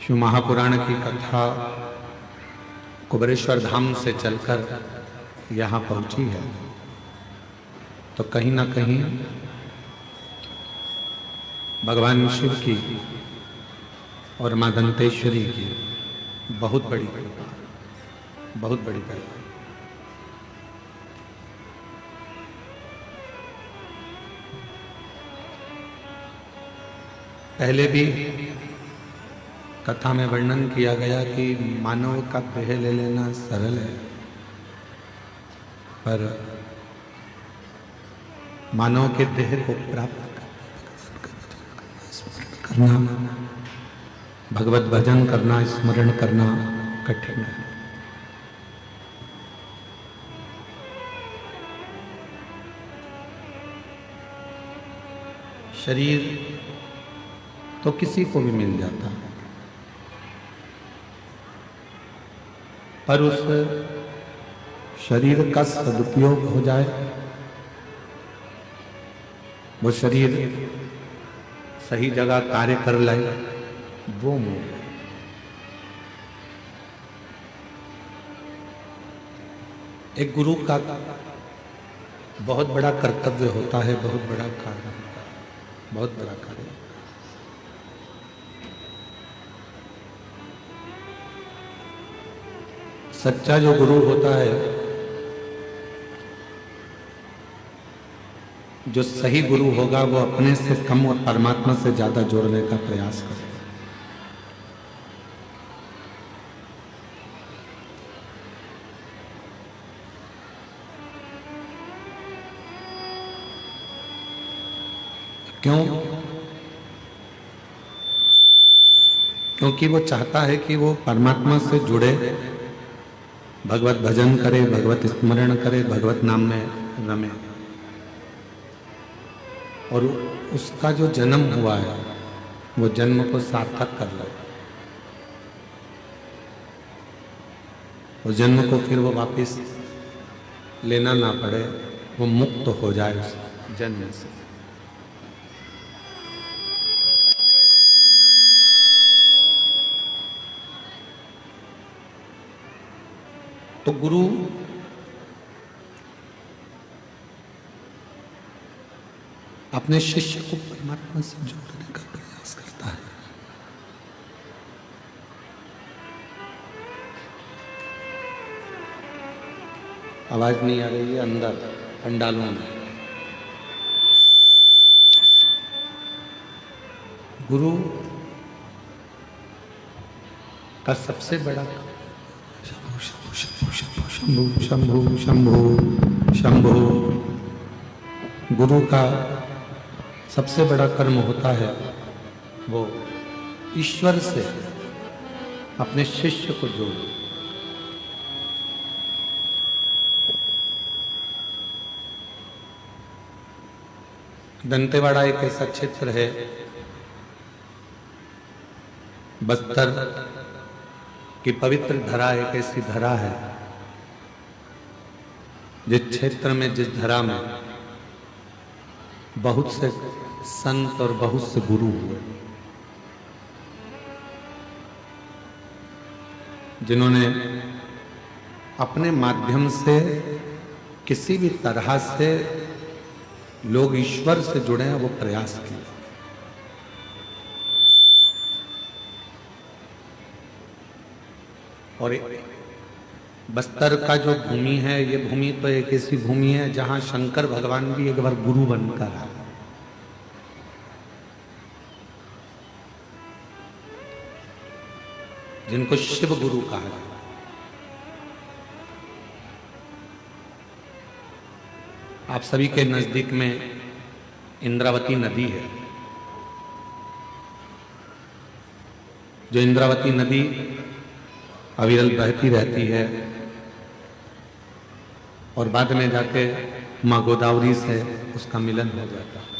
शिव महापुराण की कथा कुबेरेश्वर धाम से चलकर यहाँ पहुंची है, तो कहीं ना कहीं भगवान शिव की और मां दंतेश्वरी की बहुत बड़ी कृपा, बहुत बड़ी कृपा। पहले भी कथा में वर्णन किया गया कि मानव का देह ले लेना सरल है, पर मानव के देह को प्राप्त करना, भगवत भजन करना, स्मरण करना कठिन है। शरीर तो किसी को भी मिल जाता है, पर उस शरीर का सदुपयोग हो जाए, वो शरीर सही जगह कार्य कर लाए, वो मोह। एक गुरु का बहुत बड़ा कर्तव्य होता है, बहुत बड़ा कार्य होता है, बहुत बड़ा कार्य। सच्चा जो गुरु होता है, जो सही गुरु होगा, वो अपने से कम और परमात्मा से ज्यादा जोड़ने का प्रयास करेगा। क्यों? क्योंकि वो चाहता है कि वो परमात्मा से जुड़े, भगवत भजन करे, भगवत स्मरण करे, भगवत नाम में रमे, और उसका जो जन्म हुआ है वो जन्म को सार्थक कर ले, उस जन्म को फिर वो वापस लेना ना पड़े, वो मुक्त हो जाए उस जन्म से। तो गुरु अपने शिष्य को परमात्मा से जोड़ने का प्रयास करता है। आवाज नहीं आ रही है अंदर पंडालों में। गुरु का सबसे बड़ा शंभु शंभु शंभु शंभु, गुरु का सबसे बड़ा कर्म होता है वो ईश्वर से अपने शिष्य को जोड़ो। दंतेवाड़ा एक ऐसा क्षेत्र है, बस्तर की पवित्र धरा एक ऐसी धरा है जिस क्षेत्र में, जिस धरा में बहुत से संत और बहुत से गुरु हुए, जिन्होंने अपने माध्यम से किसी भी तरह से लोग ईश्वर से जुड़े हैं, वो प्रयास किए। और बस्तर का जो भूमि है, ये भूमि तो एक ऐसी भूमि है जहां शंकर भगवान भी एक बार गुरु बनकर आए। जिनको शिव गुरु कहा है। आप सभी के नजदीक में इंद्रावती नदी है। जो इंद्रावती नदी अविरल बहती रहती है और बाद में जाके मां गोदावरी से उसका मिलन हो जाता है।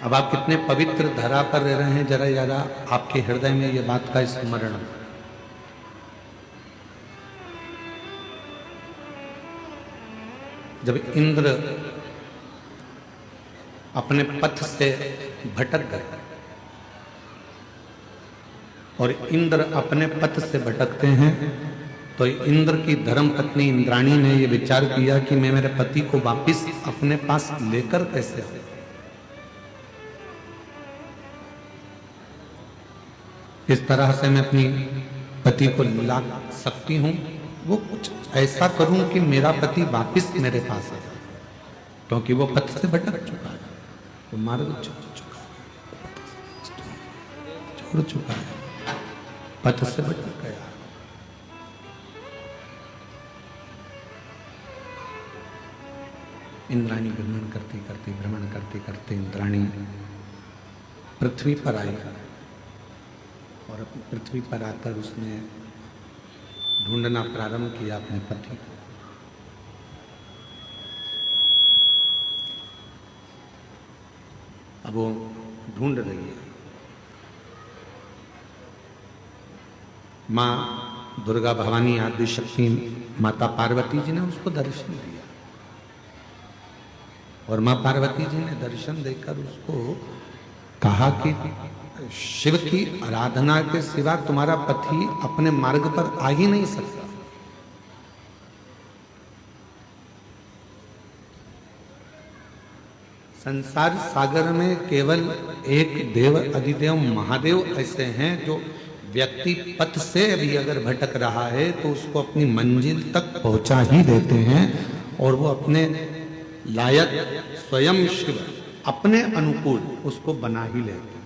अब आप कितने पवित्र धरा पर रह रहे हैं, जरा जरा आपके हृदय में ये बात का स्मरण। जब इंद्र अपने पथ से भटक गए और इंद्र अपने पथ से भटकते हैं। तो इंद्र की धर्म पत्नी इंद्राणी ने यह विचार किया कि मैं मेरे पति को वापस अपने पास लेकर कैसे आऊं। इस तरह से मैं अपनी पति को ला सकती हूं, वो कुछ ऐसा करूं कि मेरा पति वापस मेरे पास आ जाए, क्योंकि वो पथ से भटक चुका है, वो मार्ग छोड़ चुका है, पथ से भटक गया। इंद्राणी भ्रमण करते करते इंद्राणी पृथ्वी पर आई और अपनी पृथ्वी पर आकर उसने ढूंढना प्रारंभ किया अपने पति को। अब वो ढूंढ रही है। माँ दुर्गा भवानी आदि शक्ति माता पार्वती जी ने उसको दर्शन दिया और माँ पार्वती जी ने दर्शन देकर उसको कहा कि शिव की आराधना के सिवा तुम्हारा पति अपने मार्ग पर आ ही नहीं सकता। संसार सागर में केवल एक देव अधिदेव महादेव ऐसे हैं जो व्यक्ति पथ से भी अगर भटक रहा है तो उसको अपनी मंजिल तक पहुंचा ही देते हैं और वो अपने लायक स्वयं शिव अपने अनुकूल उसको बना ही लेते हैं।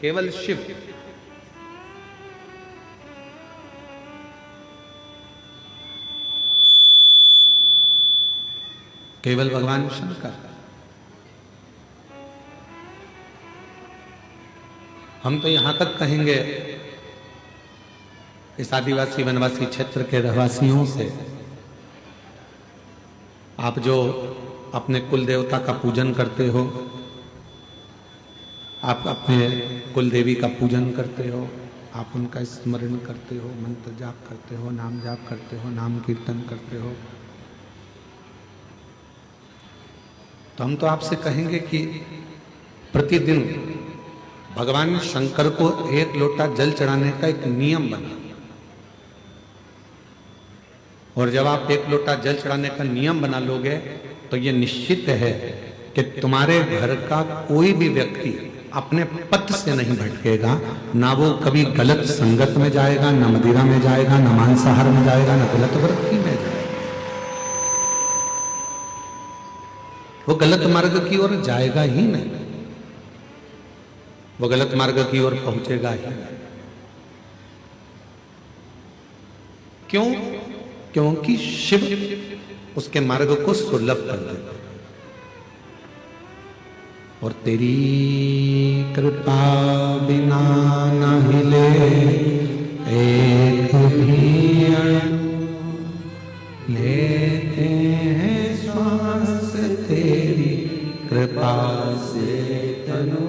केवल शिव। केवल भगवान शंकर। हम तो यहां तक कहेंगे इस आदिवासी वनवासी क्षेत्र के रहवासियों से, आप जो अपने कुल देवता का पूजन करते हो, आप अपने कुल देवी का पूजन करते हो, आप उनका स्मरण करते हो, मंत्र जाप करते हो, नाम जाप करते हो, नाम कीर्तन करते हो, तो हम तो आपसे कहेंगे कि प्रतिदिन भगवान शंकर को 1 लोटा जल चढ़ाने का एक नियम बना। और जब आप 1 लोटा जल चढ़ाने का नियम बना लोगे तो ये निश्चित है कि तुम्हारे घर का कोई भी व्यक्ति अपने पथ से नहीं भटकेगा। ना वो कभी गलत संगत में जाएगा, ना मदिरा में जाएगा, ना मांसाहार में जाएगा, ना गलत वृत्ति में जाएगा। वो गलत मार्ग की ओर जाएगा ही नहीं, वो गलत मार्ग की ओर पहुंचेगा ही नहीं। क्यों? क्योंकि शिव उसके मार्ग को सुलभ कर देता है। और तेरी कृपा बिना न हिले एक भी अणु, लेते हैं श्वास तेरी कृपा से तनु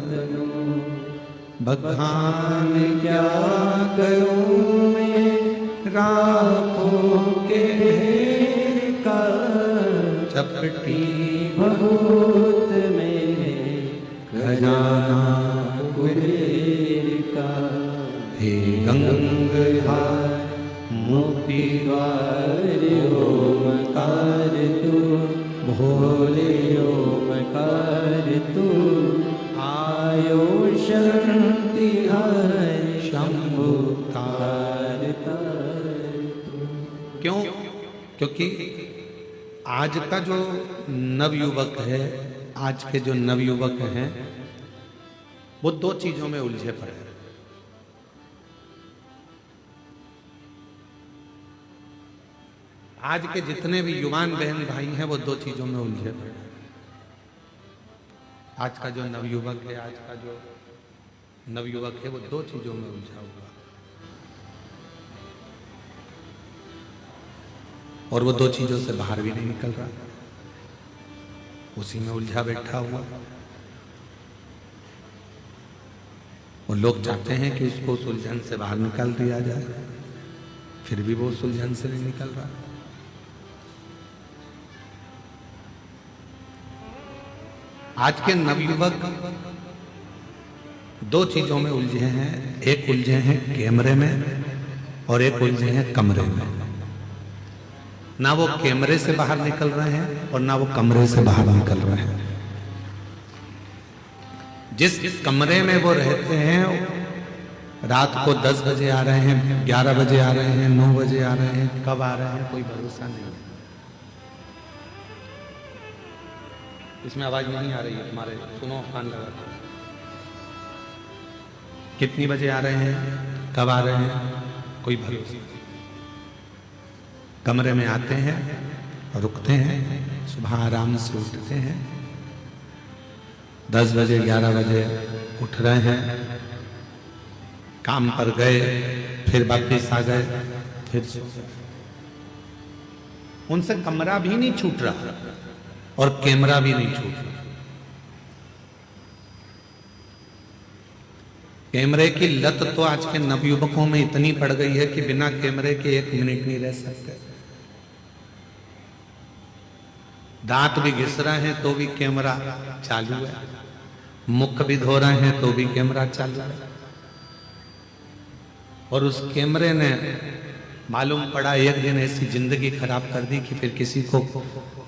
तनु। बखान क्या करूं मैं राखों के ढेर का, चपटी बहुत मेरे खजाना कुबेर का। हे गंगाधार मुक्ति द्वार ओमकार तू, भोले ओमकार तू। आयो शरण तिहार शंभु तार तार। क्यों? क्योंकि आज का जो नवयुवक है, आज के जो नवयुवक हैं, वो 2 चीजों में उलझे पड़े हैं। आज के जितने भी युवान बहन भाई हैं वो 2 चीजों में उलझे पड़े हैं। आज का जो नवयुवक है, आज का जो नवयुवक है वो 2 चीजों में उलझा हुआ, और वो 2 चीजों से बाहर भी नहीं निकल रहा, उसी में उलझा बैठा हुआ। और लोग चाहते हैं कि उसको उस उलझन से बाहर निकाल दिया जाए, फिर भी वो उस उलझन से नहीं निकल रहा। आज के नवयुवक दो चीजों में उलझे हैं, एक उलझे हैं कैमरे में और एक उलझे हैं कमरे में। ना वो कैमरे से बाहर निकल रहे हैं और ना वो कमरे से बाहर निकल रहे हैं। जिस कमरे में वो रहते हैं रात को 10 बजे आ रहे हैं, 11 बजे आ रहे हैं, 9 बजे आ रहे हैं, कब आ रहे हैं कोई भरोसा नहीं। इसमें आवाज नहीं आ रही है तुम्हारे, सुनो कान लगा। कितनी बजे आ रहे हैं, कब आ रहे हैं, कोई भरोसा नहीं। कमरे में आते हैं और रुकते हैं, सुबह आराम से उठते हैं, 10 बजे 11 बजे उठ रहे हैं, काम पर गए, फिर वापिस आ गए, फिर उनसे कमरा भी नहीं छूट रहा और कैमरा भी नहीं छूट रहा। कैमरे की लत तो आज के नवयुवकों में इतनी पड़ गई है कि बिना कैमरे के 1 मिनट नहीं रह सकते। दांत भी घिस रहे हैं तो भी कैमरा चालू है, मुख भी धो रहे हैं तो भी कैमरा चालू है। और उस कैमरे ने मालूम पड़ा एक दिन ऐसी जिंदगी खराब कर दी कि फिर किसी को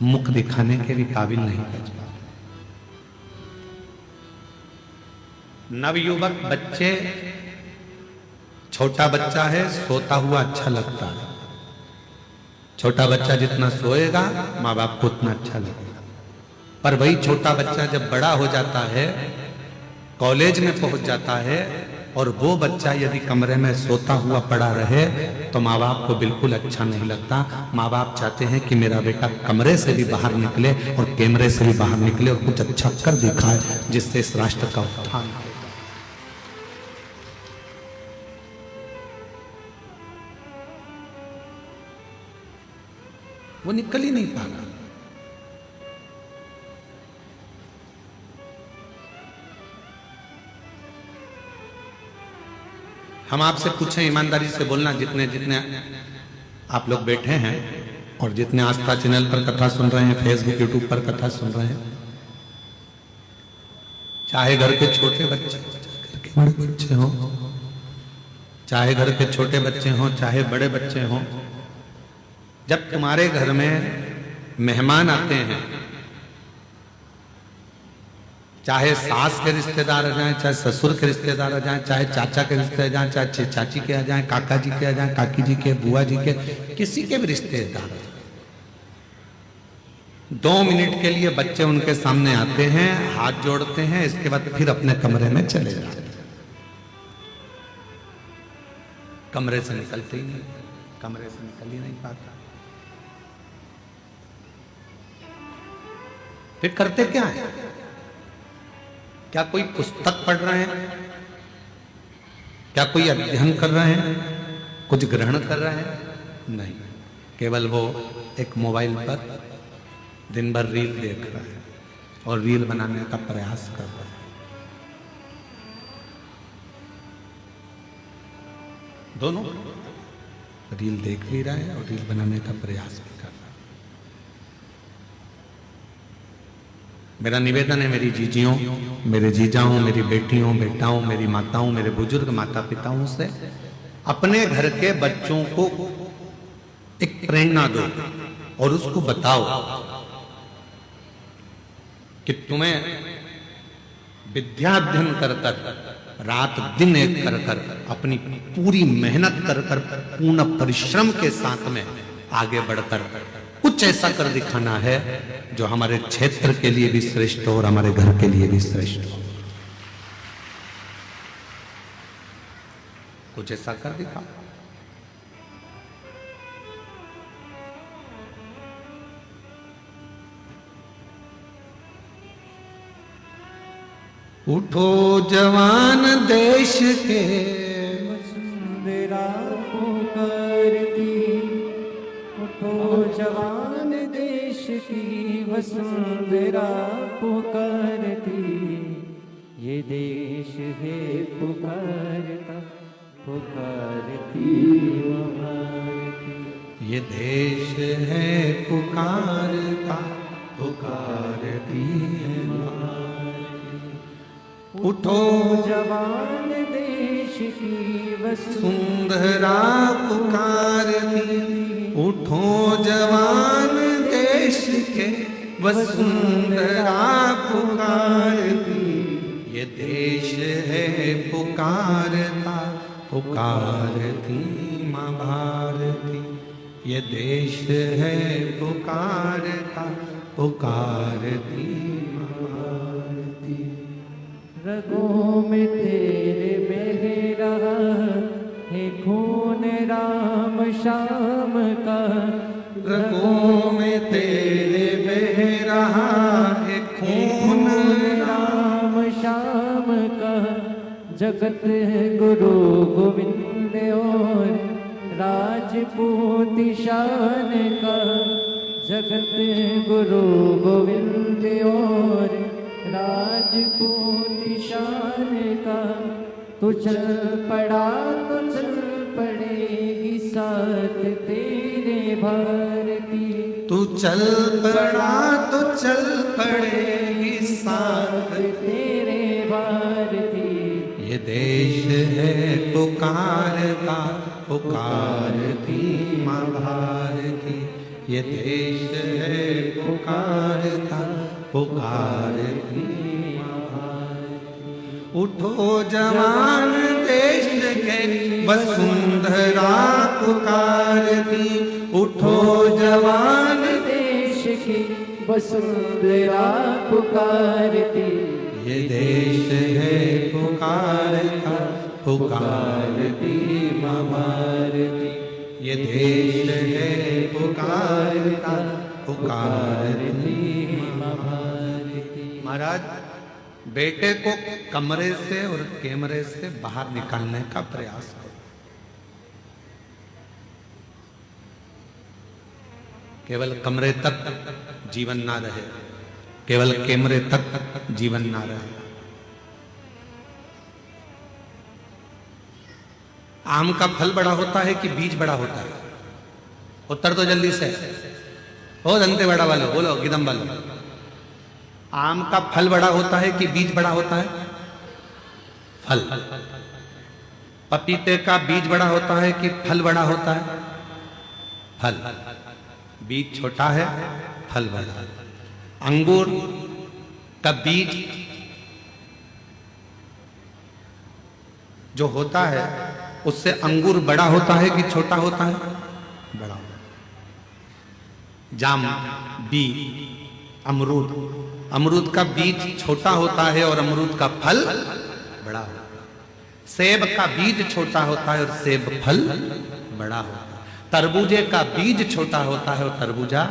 मुख दिखाने के भी काबिल नहीं बच पा। नवयुवक बच्चे, छोटा बच्चा है, सोता हुआ अच्छा लगता है। छोटा बच्चा जितना सोएगा माँ बाप को उतना अच्छा लगेगा। पर वही छोटा बच्चा जब बड़ा हो जाता है, कॉलेज में पहुंच जाता है, और वो बच्चा यदि कमरे में सोता हुआ पड़ा रहे तो माँ बाप को बिल्कुल अच्छा नहीं लगता। माँ बाप चाहते हैं कि मेरा बेटा कमरे से भी बाहर निकले और कैमरे से भी बाहर निकले और कुछ अच्छा कर दिखाए जिससे इस राष्ट्र का उत्थान हो। वो निकल ही नहीं पा रहा। हम आपसे पूछें, ईमानदारी से बोलना, जितने जितने आप लोग बैठे हैं और जितने आस्था चैनल पर कथा सुन रहे हैं, फेसबुक यूट्यूब पर कथा सुन रहे हैं, चाहे घर के छोटे बच्चे, घर के बड़े बच्चे हो, चाहे घर के छोटे बच्चे हों, चाहे बड़े बच्चे हों, जब तुम्हारे घर में मेहमान आते हैं, चाहे सास के रिश्तेदार आ जाएं, चाहे ससुर के रिश्तेदार आ जाएं, चाहे चाचा के रिश्तेदार आ जाएं, चाहे चाची के आ जाएं, काका जी के आ जाएं, काकी जी के, बुआ जी के, किसी के भी रिश्तेदार, 2 मिनट के लिए बच्चे उनके सामने आते हैं, हाथ जोड़ते हैं, इसके बाद फिर अपने कमरे में चले जाते हैं। कमरे से निकलते ही नहीं, कमरे से निकल ही नहीं पाता। फिर करते क्या है? क्या कोई पुस्तक पढ़ रहे हैं? क्या कोई अध्ययन कर रहे हैं? कुछ ग्रहण कर रहे हैं? नहीं, केवल वो एक मोबाइल पर दिन भर रील देख रहा है और रील बनाने का प्रयास कर रहा है। दोनों, रील देख भी रहा है और रील बनाने का प्रयास भी कर रहा है। मेरा निवेदन है मेरी जीजियों, मेरे जीजाओं, मेरी बेटियों, बेटाओं, मेरी माताओं, मेरे बुजुर्ग माता पिताओं से, अपने घर के बच्चों को एक प्रेरणा दो और उसको बताओ कि तुम्हें विद्या अध्ययन कर कर, रात दिन एक कर कर, अपनी पूरी मेहनत कर कर, पूर्ण परिश्रम के साथ में आगे बढ़कर कुछ ऐसा कर दिखाना है जो हमारे क्षेत्र के लिए भी श्रेष्ठ हो और हमारे घर के लिए भी श्रेष्ठ हो। कुछ ऐसा कर दिखा। उठो जवान देश के वसुंधरा पुकारती, उठो जवान देश की वसुंधरा पुकारती, ये देश है पुकारता, पुकारती वो भारती। ये देश है पुकारता, पुकारती है। उठो जवान देश की वसुंधरा पुकारती, उठो जवान देश के वसुंधरा पुकारती, ये देश है पुकारता पुकारती माँ भारती, ये देश है पुकारता पुकारती माँ भारती। रगों में तेरे बह रहा है खून राम श्याम का, रगों में तेरे बह रहा है खून राम श्याम का, जगत गुरु गोविंद और राजपूत शान का, जगत गुरु गोविंद और राजपूत शान का। तू चल पड़ा तो चल पड़ेगी साथ तेरे भारती, तू चल पड़ा तो चल पड़ेगी साथ तेरे भारती। ये देश है पुकारता पुकारती माँ भारती, ये देश है पुकारता पुकारती माँ भारती। उठो जवान देश के वसुंधरा पुकारती, उठो जवान देश की वसुंधरा पुकारती, ये देश है पुकारता पुकारती माँ भारती, ये देश है पुकारता पुकारती माँ भारती। महाराज, बेटे को कमरे से और कैमरे से बाहर निकालने का प्रयास करो। केवल कमरे तक जीवन ना रहे, केवल कैमरे तक जीवन ना रहे। आम का फल बड़ा होता है कि बीज बड़ा होता है? उत्तर तो जल्दी से। ओ दंतेवाड़ा वालों बोलो, गिदम वालों, आम का फल बड़ा होता है कि बीज बड़ा होता है? फल। पपीते का बीज बड़ा होता है कि फल बड़ा होता है? फल। बीज छोटा है, फल बड़ा है। अंगूर का बीज जो होता है उससे अंगूर बड़ा होता है कि छोटा होता है? बड़ा होता है। जाम, बी, अमरूद, अमरूद का बीज छोटा होता है और अमरूद का फल बड़ा होता है। सेब का बीज छोटा होता है और सेब फल बड़ा होता है। तरबूजे का बीज छोटा होता है और तरबूजा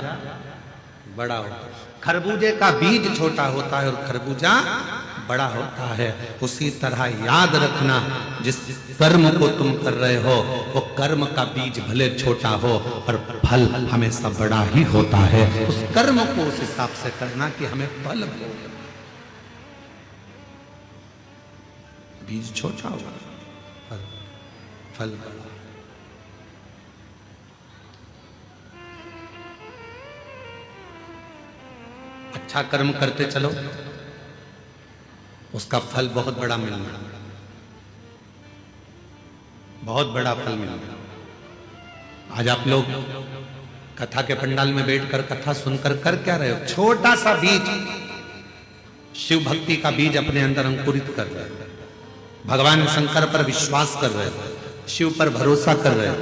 बड़ा होता है। खरबूजे का बीज छोटा होता है और खरबूजा बड़ा होता है। उसी तरह याद रखना, जिस कर्म को तुम कर रहे हो वो कर्म का बीज भले छोटा हो पर फल हमेशा बड़ा ही होता है। उस कर्म को उस हिसाब से करना कि हमें फल मिले। बीज छोटा होगा, फल बड़ा। अच्छा कर्म करते चलो, उसका फल बहुत बड़ा मिलना, बहुत बड़ा फल मिलना। आज आप लोग कथा के पंडाल में बैठकर कथा सुनकर कर क्या रहे हो? छोटा सा बीज, शिव भक्ति का बीज अपने अंदर अंकुरित कर रहे हो। भगवान शंकर पर विश्वास कर रहे हो, शिव पर भरोसा कर रहे हो।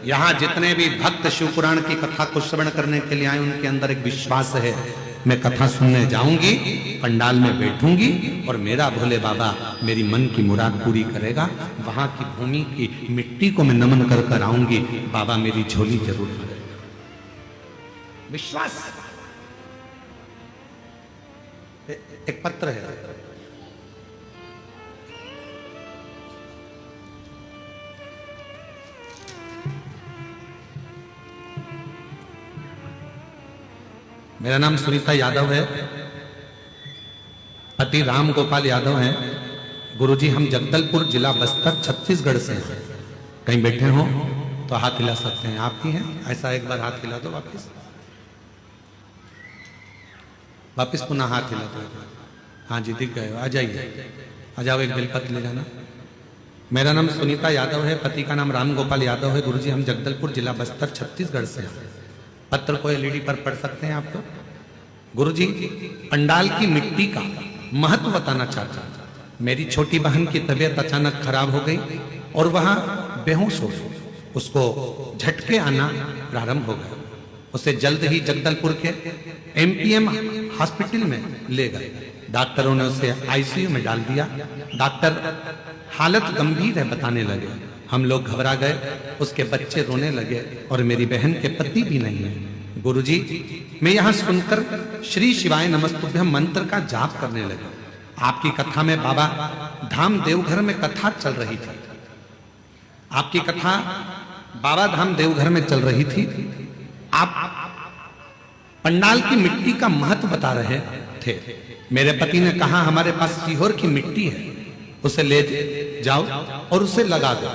यहाँ जितने भी भक्त शिव पुराण की कथा को श्रवण करने के लिए आए, उनके अंदर एक विश्वास है, मैं कथा सुनने जाऊंगी, पंडाल में बैठूंगी और मेरा भोले बाबा मेरी मन की मुराद पूरी करेगा। वहां की भूमि की मिट्टी को मैं नमन कर कर आऊंगी, बाबा मेरी झोली जरूर भरेगा। विश्वास। एक पत्र है, मेरा नाम सुनीता यादव है, पति राम गोपाल यादव हैं। गुरुजी हम जगदलपुर जिला बस्तर छत्तीसगढ़ से हैं। कहीं बैठे हो तो हाथ हिला सकते हैं। आप ही हैं? ऐसा एक बार हाथ हिला दो, वापिस पुनः हाथ हिला दो। हाँ जी, दिख गए, आ जाइए। आ जाओ, एक बेलपत्र ले जाना। मेरा नाम सुनीता यादव है, पति का नाम राम गोपाल यादव है। गुरुजी हम जगदलपुर जिला बस्तर छत्तीसगढ़ से हैं। पत्र को एलईडी पर पढ़ सकते हैं आप तो। गुरुजी पंडाल की मिट्टी का महत्व बताना चाहता हूं। मेरी छोटी बहन की तबीयत अचानक खराब हो गई और वहां बेहोश हो गई। उसको झटके आना प्रारंभ हो गया। उसे जल्द ही जगदलपुर के एमपीएम हॉस्पिटल में ले गए। डॉक्टरों ने उसे आईसीयू में डाल दिया। डॉक्टर हालत गंभीर है बताने लगे। हम लोग घबरा गए, उसके बच्चे रोने लगे और मेरी बहन के पति भी नहीं है। गुरुजी मैं यहां सुनकर श्री शिवाय नमस्तुभ्यम मंत्र का जाप करने लगा। आपकी कथा में बाबा धाम देवघर में कथा चल रही थी। आपकी कथा बाबा धाम देवघर में चल रही थी। आप पंडाल की मिट्टी का महत्व बता रहे थे। मेरे पति ने कहा हमारे पास सीहोर की मिट्टी है, उसे ले जाओ और उसे लगा दो।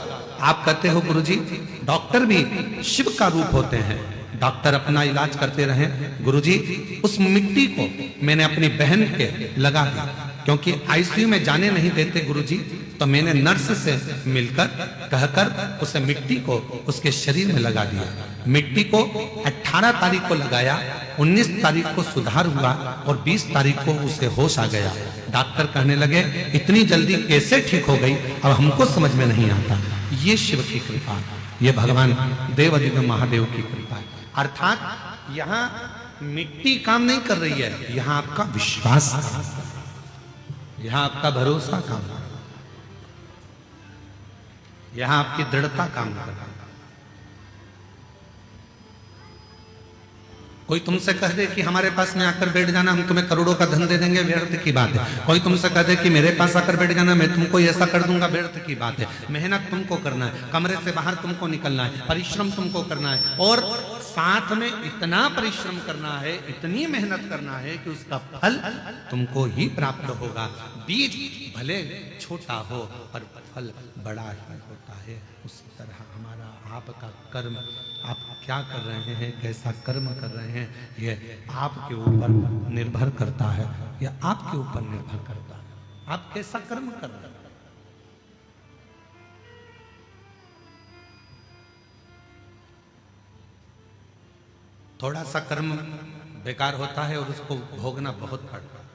आप कहते हो गुरुजी डॉक्टर भी शिव का रूप होते हैं। डॉक्टर अपना इलाज करते रहे। गुरुजी उस मिट्टी को मैंने अपनी बहन के लगा दी, क्योंकि आईसीयू में जाने नहीं देते गुरुजी। तो मैंने नर्स से मिलकर कहकर उसे मिट्टी को उसके शरीर में लगा दिया। मिट्टी को 18 तारीख को लगाया, 19 तारीख को सुधार हुआ और 20 तारीख को उसे होश आ गया। डॉक्टर कहने लगे इतनी जल्दी कैसे ठीक हो गई, अब हमको समझ में नहीं आता। ये शिव की कृपा, ये भगवान देवाधिदेव महादेव की कृपा है। अर्थात यहाँ मिट्टी काम नहीं कर रही है, यहाँ आपका विश्वास, यहाँ आपका भरोसा काम कर रहा है, यहाँ आपकी दृढ़ता काम कर रहा है। कोई तुमसे कह दे कि हमारे पास में आकर बैठ जाना, हम तुम्हें करोड़ों का धन दे देंगे, व्यर्थ की बात है। कोई तुमसे कह दे कि मेरे पास आकर बैठ जाना, मैं तुमको ऐसा कर दूंगा, व्यर्थ की बात है। मेहनत तुमको करना है, कमरे से बाहर तुमको निकलना है, परिश्रम तुमको करना है और साथ में इतना परिश्रम करना है, इतनी मेहनत करना है कि उसका फल तुमको ही प्राप्त होगा। बीज भले छोटा हो पर फल बड़ा ही होता है। उसी तरह हमारा आपका कर्म, आप क्या कर रहे हैं, कैसा कर्म कर रहे हैं, यह आपके ऊपर निर्भर करता है। यह आपके ऊपर निर्भर करता है आप कैसा कर्म कर रहे हैं। थोड़ा सा कर्म बेकार होता है और उसको भोगना बहुत पड़ता है।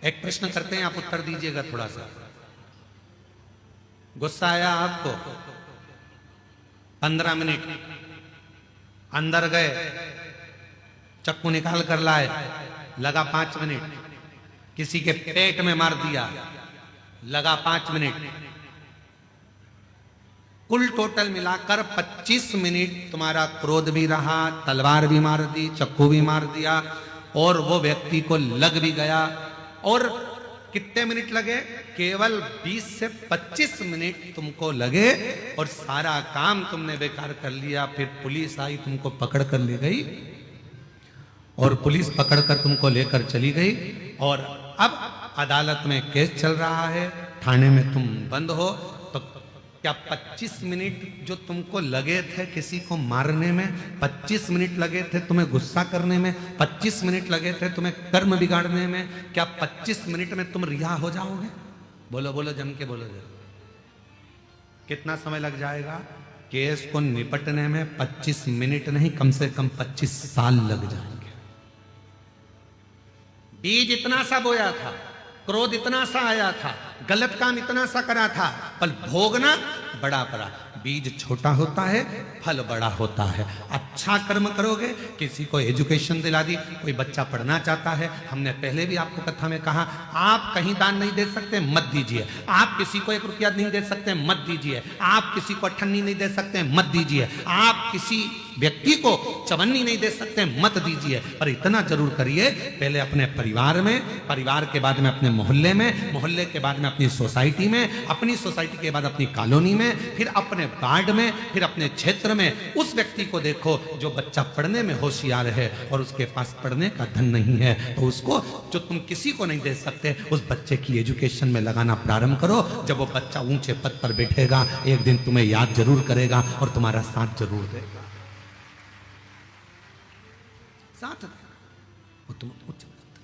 एक प्रश्न करते हैं, आप उत्तर दीजिएगा। थोड़ा सा गुस्सा आया आपको, 15 मिनट अंदर गए, चक्कू निकाल कर लाए, लगा 5 मिनट। किसी के पेट में मार दिया, लगा 5 मिनट। कुल टोटल मिलाकर 25 मिनट तुम्हारा क्रोध भी रहा, तलवार भी मार दी, चक्कू भी मार दिया और वो व्यक्ति को लग भी गया। और कितने मिनट लगे? केवल 20 से 25 मिनट तुमको लगे और सारा काम तुमने बेकार कर लिया। फिर पुलिस आई, तुमको पकड़ कर ले गई और पुलिस पकड़कर तुमको लेकर चली गई और अब अदालत में केस चल रहा है, थाने में तुम बंद हो। तो क्या 25 मिनट जो तुमको लगे थे किसी को मारने में, 25 मिनट लगे थे तुम्हें गुस्सा करने में, 25 मिनट लगे थे तुम्हें कर्म बिगाड़ने में, क्या 25 मिनट में तुम रिहा हो जाओगे? बोलो बोलो, जम के बोलो जरा। कितना समय लग जाएगा? केस को निपटने में 25 मिनट नहीं, कम से कम 25 साल लग जाएंगे। बीज इतना सा बोया था, क्रोध इतना सा आया था, गलत काम इतना सा करा था, पर भोगना बड़ा पड़ा। बीज छोटा होता है, फल बड़ा होता है। अच्छा कर्म करोगे, किसी को एजुकेशन दिला दी, कोई बच्चा पढ़ना चाहता है, हमने पहले भी आपको कथा में कहा, आप कहीं दान नहीं दे सकते, मत दीजिए। आप किसी को 1 रुपया नहीं दे सकते, मत दीजिए। आप किसी को अठन्नी नहीं दे सकते, मत दीजिए। आप किसी व्यक्ति को चवन्नी नहीं दे सकते, मत दीजिए। पर इतना जरूर करिए, पहले अपने परिवार में, परिवार के बाद में अपने मोहल्ले में, मोहल्ले के बाद में अपनी सोसाइटी में, अपनी सोसाइटी के बाद अपनी कॉलोनी में, फिर अपने वार्ड में, फिर अपने क्षेत्र में। उस व्यक्ति को देखो जो बच्चा पढ़ने में होशियार है और उसके पास पढ़ने का धन नहीं है, तो उसको, जो तुम किसी को नहीं दे सकते, उस बच्चे की एजुकेशन में लगाना प्रारंभ करो। जब वो बच्चा ऊंचे पद पर बैठेगा, एक दिन तुम्हें याद जरूर करेगा और तुम्हारा साथ जरूर देगा, साथ वो तुम उच्च पद।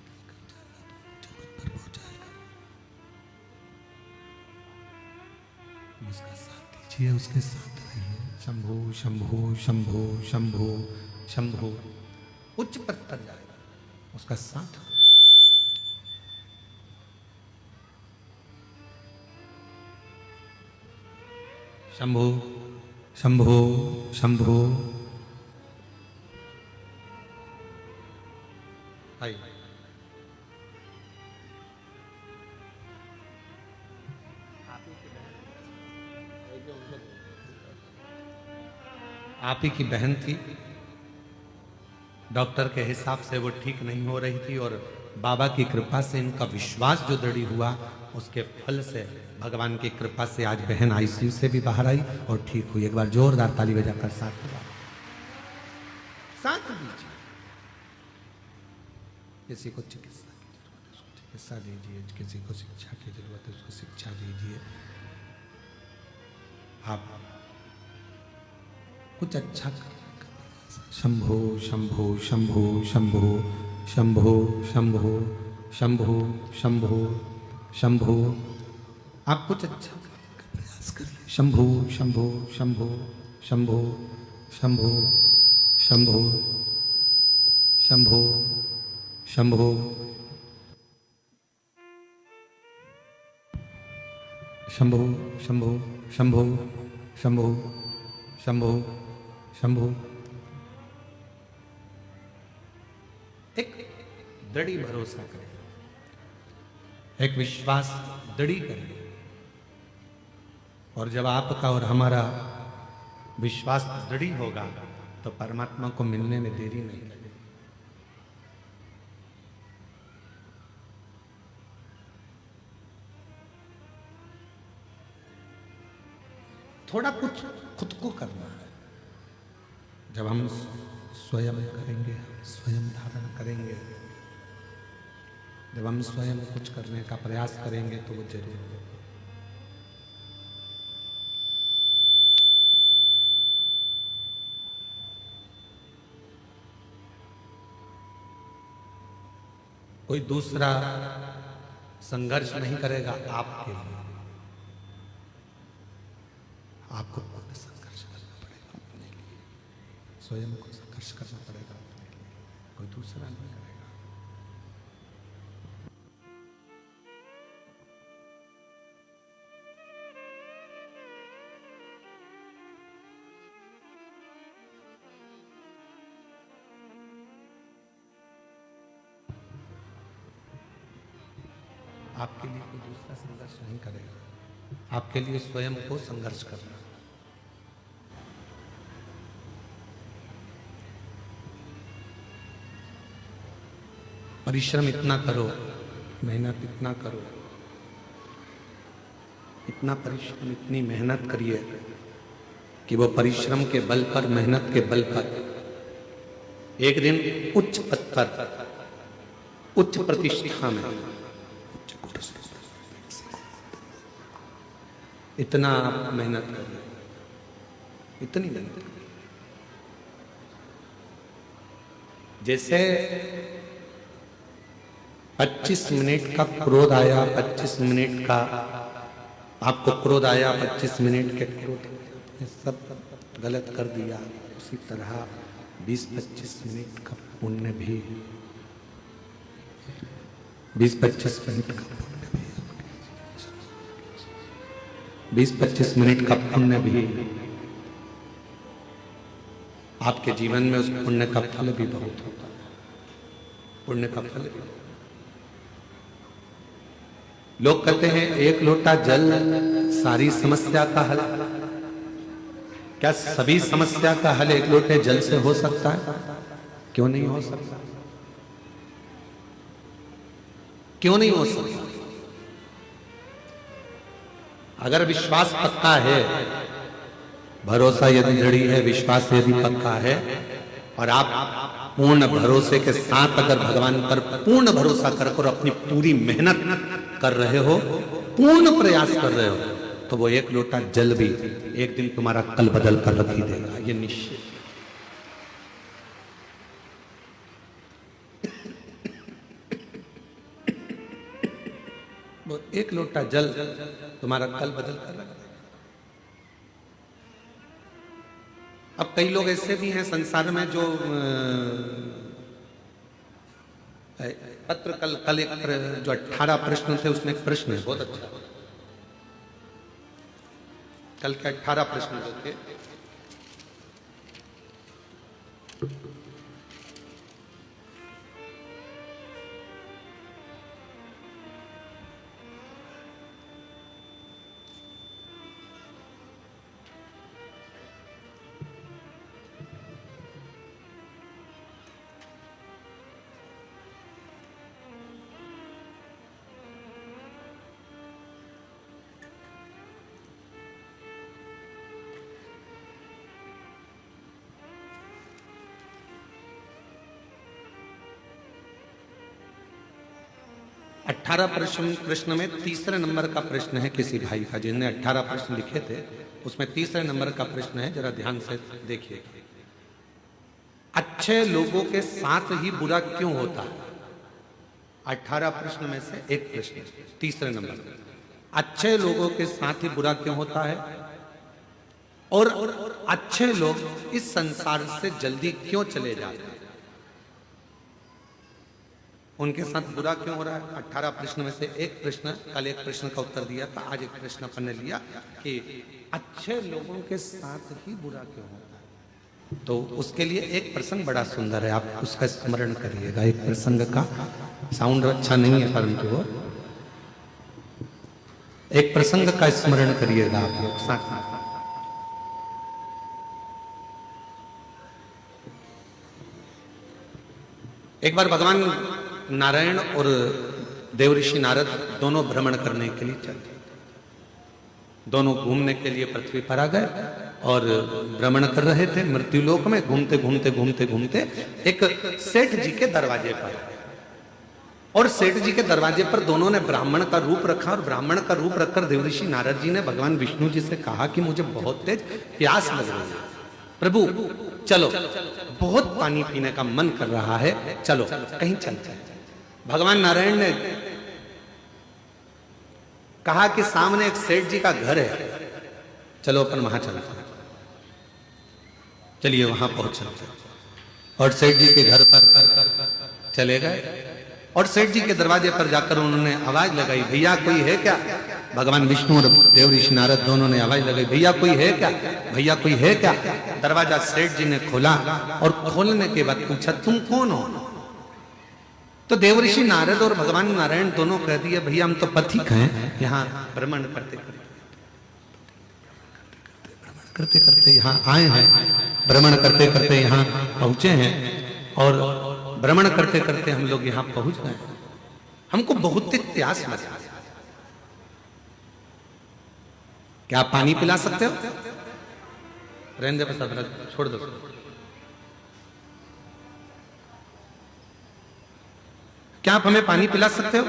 उसका साथ दीजिए, उसके साथ रहिए। शंभो शंभो शंभो शंभो शंभो। उच्च पद पर जाएगा, उसका साथ। शंभो शंभो शंभो। हाय आप ही की बहन थी, डॉक्टर के हिसाब से वो ठीक नहीं हो रही थी, और बाबा की कृपा से इनका विश्वास जो दृढ़ हुआ, उसके फल से भगवान की कृपा से आज बहन आईसीयू से भी बाहर आई और ठीक हुई। एक बार जोरदार ताली बजाकर साथ दीजिए। किसी को चिकित्सा की जरूरत है उसको चिकित्सा दीजिए, किसी को शिक्षा की जरूरत है उसको शिक्षा दीजिए। आप कुछ अच्छा कर। शंभो शंभो शंभो शंभो शंभो शंभो शंभो शंभो शंभो। आप कुछ अच्छा का प्रयास करिए। शंभो शंभो शंभो शंभो शंभो शंभो शंभो शंभो शंभो शंभो शंभो शंभो शंभो शंभो। एक दृढ़ भरोसा करें, एक विश्वास दृढ़ करें, और जब आपका और हमारा विश्वास दृढ़ होगा तो परमात्मा को मिलने में देरी नहीं लगेगी। थोड़ा कुछ खुद को करना है। जब हम स्वयं करेंगे, स्वयं धारण करेंगे, जब हम स्वयं कुछ करने का प्रयास करेंगे तो वो जरूर होगा। कोई दूसरा संघर्ष नहीं करेगा आपके लिए, आपको खुद संघर्ष करना पड़ेगा अपने लिए, स्वयं को संघर्ष करना पड़ेगा अपने लिए, कोई दूसरा नहीं करेगा। आपके लिए कोई दूसरा संघर्ष नहीं करेगा, आपके लिए स्वयं को संघर्ष करना। परिश्रम इतना करो, मेहनत इतना करो, इतना परिश्रम, इतनी मेहनत करिए कि वो परिश्रम के बल पर, मेहनत के बल पर एक दिन उच्च पद पर, उच्च प्रतिष्ठा में, इतना आप मेहनत करिए, इतनी मेहनत करिए। जैसे 25 मिनट का क्रोध आया, 25 मिनट का आपको क्रोध आया, 25 मिनट के क्रोध में सब गलत कर दिया, उसी तरह 20-25 मिनट का पुण्य भी, 20-25 मिनट का पुण्य भी, 20-25 मिनट का पुण्य भी आपके जीवन में, उस पुण्य का फल भी बहुत होता है, पुण्य का फल भी। लोग कहते हैं एक लोटा जल सारी समस्या का हल। क्या सभी समस्या का हल एक लोटे जल से हो सकता है? क्यों नहीं हो सकता? क्यों नहीं हो सकता? अगर विश्वास पक्का है, भरोसा यदि दृढ़ है, विश्वास यदि पक्का है, और आप पूर्ण भरोसे के साथ अगर भगवान पर पूर्ण भरोसा कर अपनी पूरी मेहनत कर रहे हो, पूर्ण प्रयास कर रहे हो, तो वो एक लोटा जल भी एक दिन तुम्हारा कल बदल कर रख ही देगा, ये निश्चित। वो एक लोटा जल तुम्हारा कल बदल कर रख देगा। अब कई लोग ऐसे भी हैं संसार में जो पत्र कल एक जो 18 प्रश्न थे उसमें एक प्रश्न है बहुत अच्छा, कल के 18 प्रश्न जो थे, अठारह प्रश्न में तीसरे नंबर का प्रश्न है किसी भाई का, जिन्होंने 18 प्रश्न लिखे थे उसमें तीसरे नंबर का प्रश्न है, जरा ध्यान से देखिए। अच्छे लोगों के साथ ही बुरा क्यों होता है? 18 प्रश्न में से एक प्रश्न तीसरे नंबर, अच्छे लोगों के साथ ही बुरा क्यों होता है और अच्छे लोग इस संसार से जल्दी क्यों चले जाते हैं? उनके साथ बुरा क्यों हो रहा है? 18 प्रश्न में से एक प्रश्न, कल एक प्रश्न का उत्तर दिया था, आज एक प्रश्न अपन ने लिया कि अच्छे लोगों के साथ ही बुरा क्यों होता है। तो उसके लिए एक प्रसंग बड़ा सुंदर है, आप उसका स्मरण करिएगा। एक प्रसंग का साउंड अच्छा नहीं है परंतु एक प्रसंग का स्मरण करिएगा आप लोग साथ में। एक बार भगवान नारायण और देवऋषि नारद दोनों भ्रमण करने के लिए चले, दोनों घूमने के लिए पृथ्वी पर आ गए और भ्रमण कर रहे थे मृत्युलोक में। घूमते घूमते घूमते घूमते एक सेठ जी के दरवाजे पर, और सेठ जी के दरवाजे पर दोनों ने ब्राह्मण का रूप रखा, और ब्राह्मण का रूप रखकर देवऋषि नारद जी ने भगवान विष्णु जी से कहा कि मुझे बहुत तेज प्यास लग रही है, प्रभु चलो, बहुत पानी पीने का मन कर रहा है, चलो कहीं चलते हैं। भगवान नारायण ने कहा कि सामने एक सेठ जी का घर है, चलो अपन वहां चलते हैं। चलिए वहां पहुंचे और सेठ जी के घर पर चले गए, और सेठ जी के दरवाजे पर जाकर उन्होंने आवाज लगाई, भैया कोई है क्या? भगवान विष्णु और देवऋषि नारद दोनों ने आवाज लगाई, भैया कोई है क्या, भैया कोई है क्या? दरवाजा सेठ जी ने खोला और खोलने के बाद पूछा तुम कौन हो? तो देवऋषि नारद और भगवान नारायण दोनों कह दिए, भैया हम तो पथिक हैं, यहाँ भ्रमण करते करते यहाँ आए हैं, भ्रमण करते करते यहाँ पहुंचे हैं, और भ्रमण करते करते हम लोग यहाँ पहुंच गए, हमको बहुत तेज प्यास लगा, क्या आप पानी पिला सकते हो? रहने दे, छोड़ दो। क्या आप हमें पानी पिला सकते हो?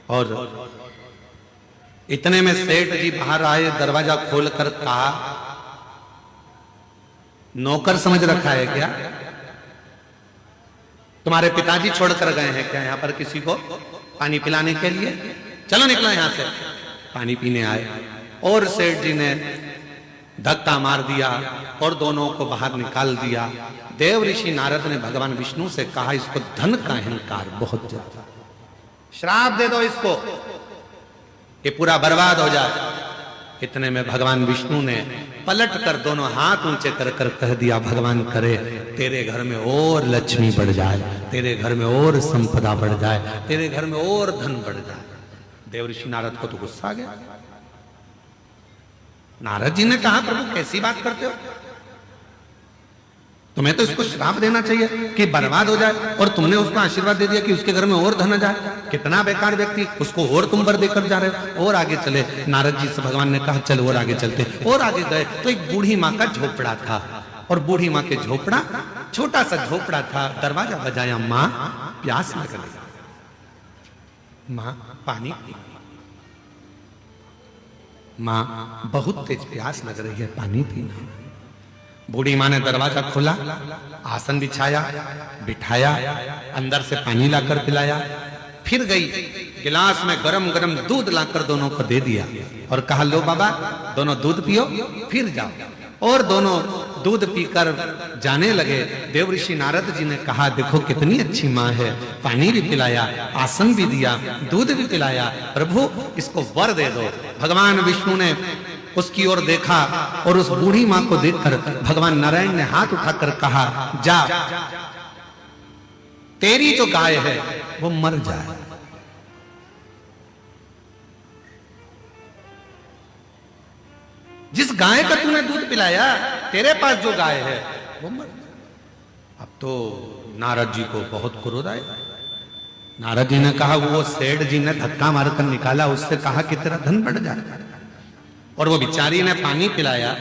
और इतने में सेठ जी बाहर आए, दरवाजा खोलकर कहा, नौकर समझ रखा है क्या? तुम्हारे पिताजी छोड़कर गए हैं क्या यहाँ पर किसी को पानी पिलाने के लिए? चलो निकलो यहाँ से। पानी पीने आए और सेठ जी ने धक्का मार दिया और दोनों को बाहर निकाल दिया। देवऋषि नारद ने भगवान विष्णु से कहा, इसको धन का अहंकार बहुत ज्यादा, श्राप दे दो इसको, ये पूरा बर्बाद हो जाए। इतने में भगवान विष्णु ने पलट कर दोनों हाथ ऊंचे कर कर कह दिया, भगवान करे तेरे घर में और लक्ष्मी बढ़ जाए, तेरे घर में और संपदा बढ़ जाए, तेरे घर में और धन बढ़ जाए। देवऋषि नारद को तो गुस्सा आ गया। नारद जी ने कहा, प्रभु कैसी बात करते हो, तुम्हें तो इसको श्राप देना चाहिए कि बर्बाद हो जाए, और तुमने उसको आशीर्वाद दे दिया कि उसके घर में और धन आ जाए। कितना बेकार व्यक्ति, उसको और तुम वर देकर जा रहे हो। और आगे चले, नारद जी से भगवान ने कहा चलो और आगे चलते। और आगे गए तो एक बूढ़ी माँ का झोपड़ा था, और बूढ़ी माँ के झोपड़ा, छोटा सा झोपड़ा था। दरवाजा बजाया, माँ प्यास लग रही, माँ पानी, माँ बहुत तेज प्यास लग रही है, पानी पीना। बूढ़ी माँ ने दरवाजा खोला, आसन बिछाया, बिठाया, अंदर से पानी लाकर पिलाया, फिर गई गिलास में गरम गरम दूध लाकर दोनों को दे दिया और कहा, लो बाबा दोनों दूध पियो, फिर जाओ। और दोनों दूध पीकर जाने लगे। देवऋषि नारद जी ने कहा, देखो कितनी अच्छी माँ है, पानी भी पिलाया, आसन भी दिया, दूध भी पिलाया, प्रभु इसको वर दे दो। भगवान विष्णु ने उसकी ओर देखा और उस बूढ़ी माँ को देखकर भगवान नारायण ने हाथ उठाकर कहा, जा, तेरी जो गाय है वो मर जाए। जिस गाय का तूने दूध पिलाया, तेरे पास जो गाय है वो मर जाए। अब तो नारद जी को बहुत क्रोध आया। नारद जी ने कहा, वो सेठ जी ने धक्का मारकर निकाला, उससे कहा कि तेरा धन बढ़ जाए, और वो बिचारी ने पानी पिलाया,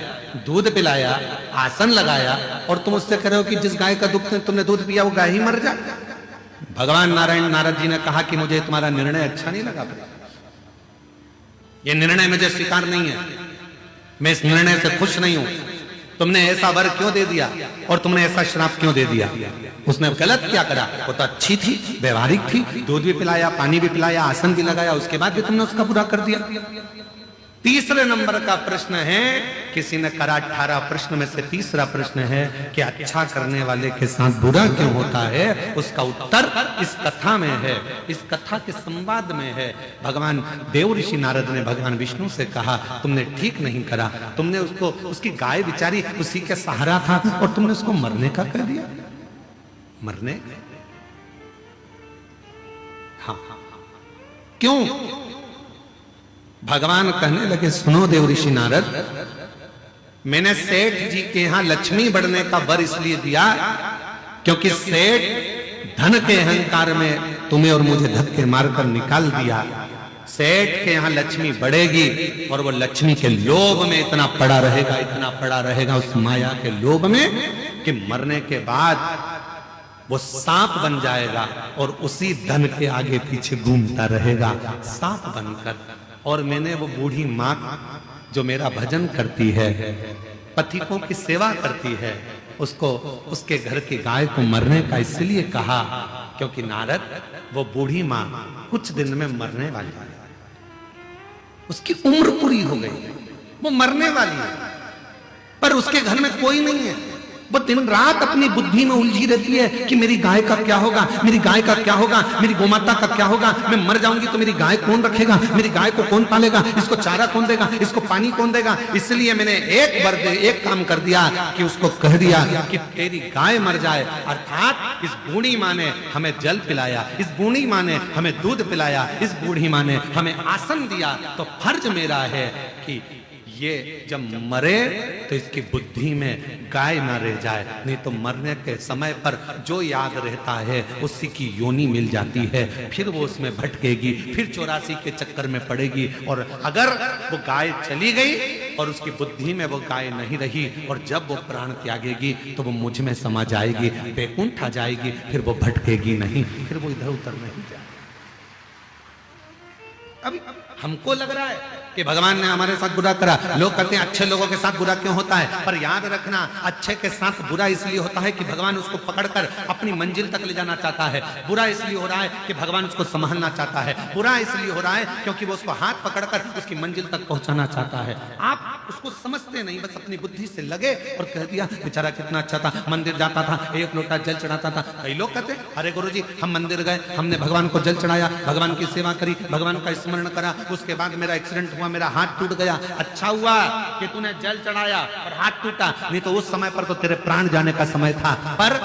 दूध पिलाया, आसन लगाया, और तुम उससे कह रहे हो कि जिस गाय का दूध तुमने दूध पिया वो गाय ही मर जाए। भगवान नारायण नारद जी ने कहा कि मुझे तुम्हारा निर्णय अच्छा नहीं लगा, ये निर्णय मुझे स्वीकार नहीं है, मैं इस निर्णय से खुश नहीं हूं। तुमने ऐसा वर क्यों दे दिया और तुमने ऐसा श्राप क्यों दे दिया? उसने गलत क्या करा? वो तो अच्छी थी, व्यवहारिक थी, दूध भी पिलाया, पानी भी पिलाया, आसन भी लगाया, उसके बाद भी तुमने उसका बुरा कर दिया। तीसरे नंबर का प्रश्न है, किसी ने करा 18 प्रश्न में से तीसरा प्रश्न है कि अच्छा करने वाले के साथ बुरा क्यों होता है? उसका उत्तर इस कथा में है, इस कथा के संवाद में है। भगवान देवऋषि नारद ने भगवान विष्णु से कहा, तुमने ठीक नहीं करा, तुमने उसको, उसकी गाय बिचारी उसी के सहारा था और तुमने उसको मरने का कह दिया। मरने? हाँ, क्यों? भगवान कहने लगे, सुनो देवऋषि नारद, मैंने सेठ जी के यहां लक्ष्मी बढ़ने का वर इसलिए दिया क्योंकि सेठ धन के अहंकार में तुम्हें और मुझे धक्के मारकर निकाल दिया। सेठ के यहां लक्ष्मी बढ़ेगी और वो लक्ष्मी के लोभ में इतना पड़ा रहेगा, इतना पड़ा रहेगा उस माया के लोभ में कि मरने के बाद वो सांप बन जाएगा और उसी धन के आगे पीछे घूमता रहेगा सांप बनकर। और मैंने वो बूढ़ी माँ जो मेरा भजन करती है, पथिकों की सेवा करती है, उसको, उसके घर की गाय को मरने का इसलिए कहा क्योंकि नारद, वो बूढ़ी माँ कुछ दिन में मरने वाली है, उसकी उम्र पूरी हो गई, वो मरने वाली है, पर उसके घर में कोई नहीं है। वो दिन रात अपनी बुद्धि में उलझी रहती है कि मेरी गाय का क्या होगा, मेरी गाय का क्या होगा, मेरी गोमाता का क्या होगा, मैं मर जाऊंगी तो मेरी गाय कौन रखेगा, मेरी गाय को कौन पालेगा, इसको चारा कौन देगा, इसको पानी कौन देगा। इसलिए मैंने एक काम कर दिया कि उसको कह दिया कि तेरी गाय मर जाए। अर्थात इस बूढ़ी माँ ने हमें जल पिलाया, इस बूढ़ी माँ ने हमें दूध पिलाया, इस बूढ़ी माँ ने हमें आसन दिया, तो फर्ज मेरा है कि ये जब मरे तो इसकी बुद्धि में गाय ना रह जाए, नहीं तो मरने के समय पर जो याद रहता है उसी की योनि मिल जाती है, फिर वो उसमें भटकेगी, फिर 84 के चक्कर में पड़ेगी। और अगर वो गाय चली गई और उसकी बुद्धि में वो गाय नहीं रही और जब वो प्राण त्यागेगी तो वो मुझ में समा जाएगी, बैकुंठ आ जाएगी, फिर वो भटकेगी नहीं, फिर वो इधर उधर नहीं जाएगी। अब हमको लग रहा है कि भगवान ने हमारे साथ बुरा करा। लोग कहते हैं अच्छे लोगों के साथ बुरा क्यों होता है, पर याद रखना अच्छे के साथ बुरा इसलिए होता है कि भगवान उसको पकड़कर अपनी मंजिल तक ले जाना चाहता है। बुरा इसलिए हो रहा है कि भगवान उसको संभालना चाहता है। बुरा इसलिए हो रहा है क्योंकि वो उसको हाथ पकड़कर उसकी मंजिल तक पहुंचाना चाहता है। आप उसको समझते नहीं, बस अपनी बुद्धि से लगे और कह दिया बेचारा कितना अच्छा था, मंदिर जाता था, एक लोटा जल चढ़ाता था। कई लोग कहते अरे गुरुजी हम मंदिर गए, हमने भगवान को जल चढ़ाया, भगवान की सेवा करी, भगवान का स्मरण करा, उसके बाद मेरा एक्सीडेंट हुआ, मेरा हाथ टूट गया। अच्छा हुआ कि तूने जल चढ़ाया और हाथ टूटा, नहीं तो उस समय पर तो तेरे प्राण जाने का समय था। पर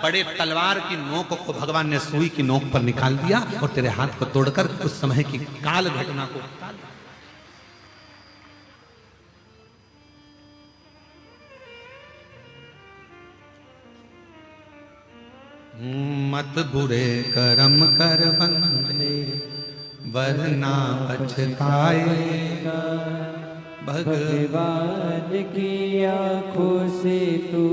बड़े तलवार की नोक को भगवान ने सुई की नोक पर निकाल दिया और तेरे हाथ को तोड़कर उस समय की काल घटना को मत बुरे कर्म कर बंदे वरना पछताएगा। भगवान की आंखों से तू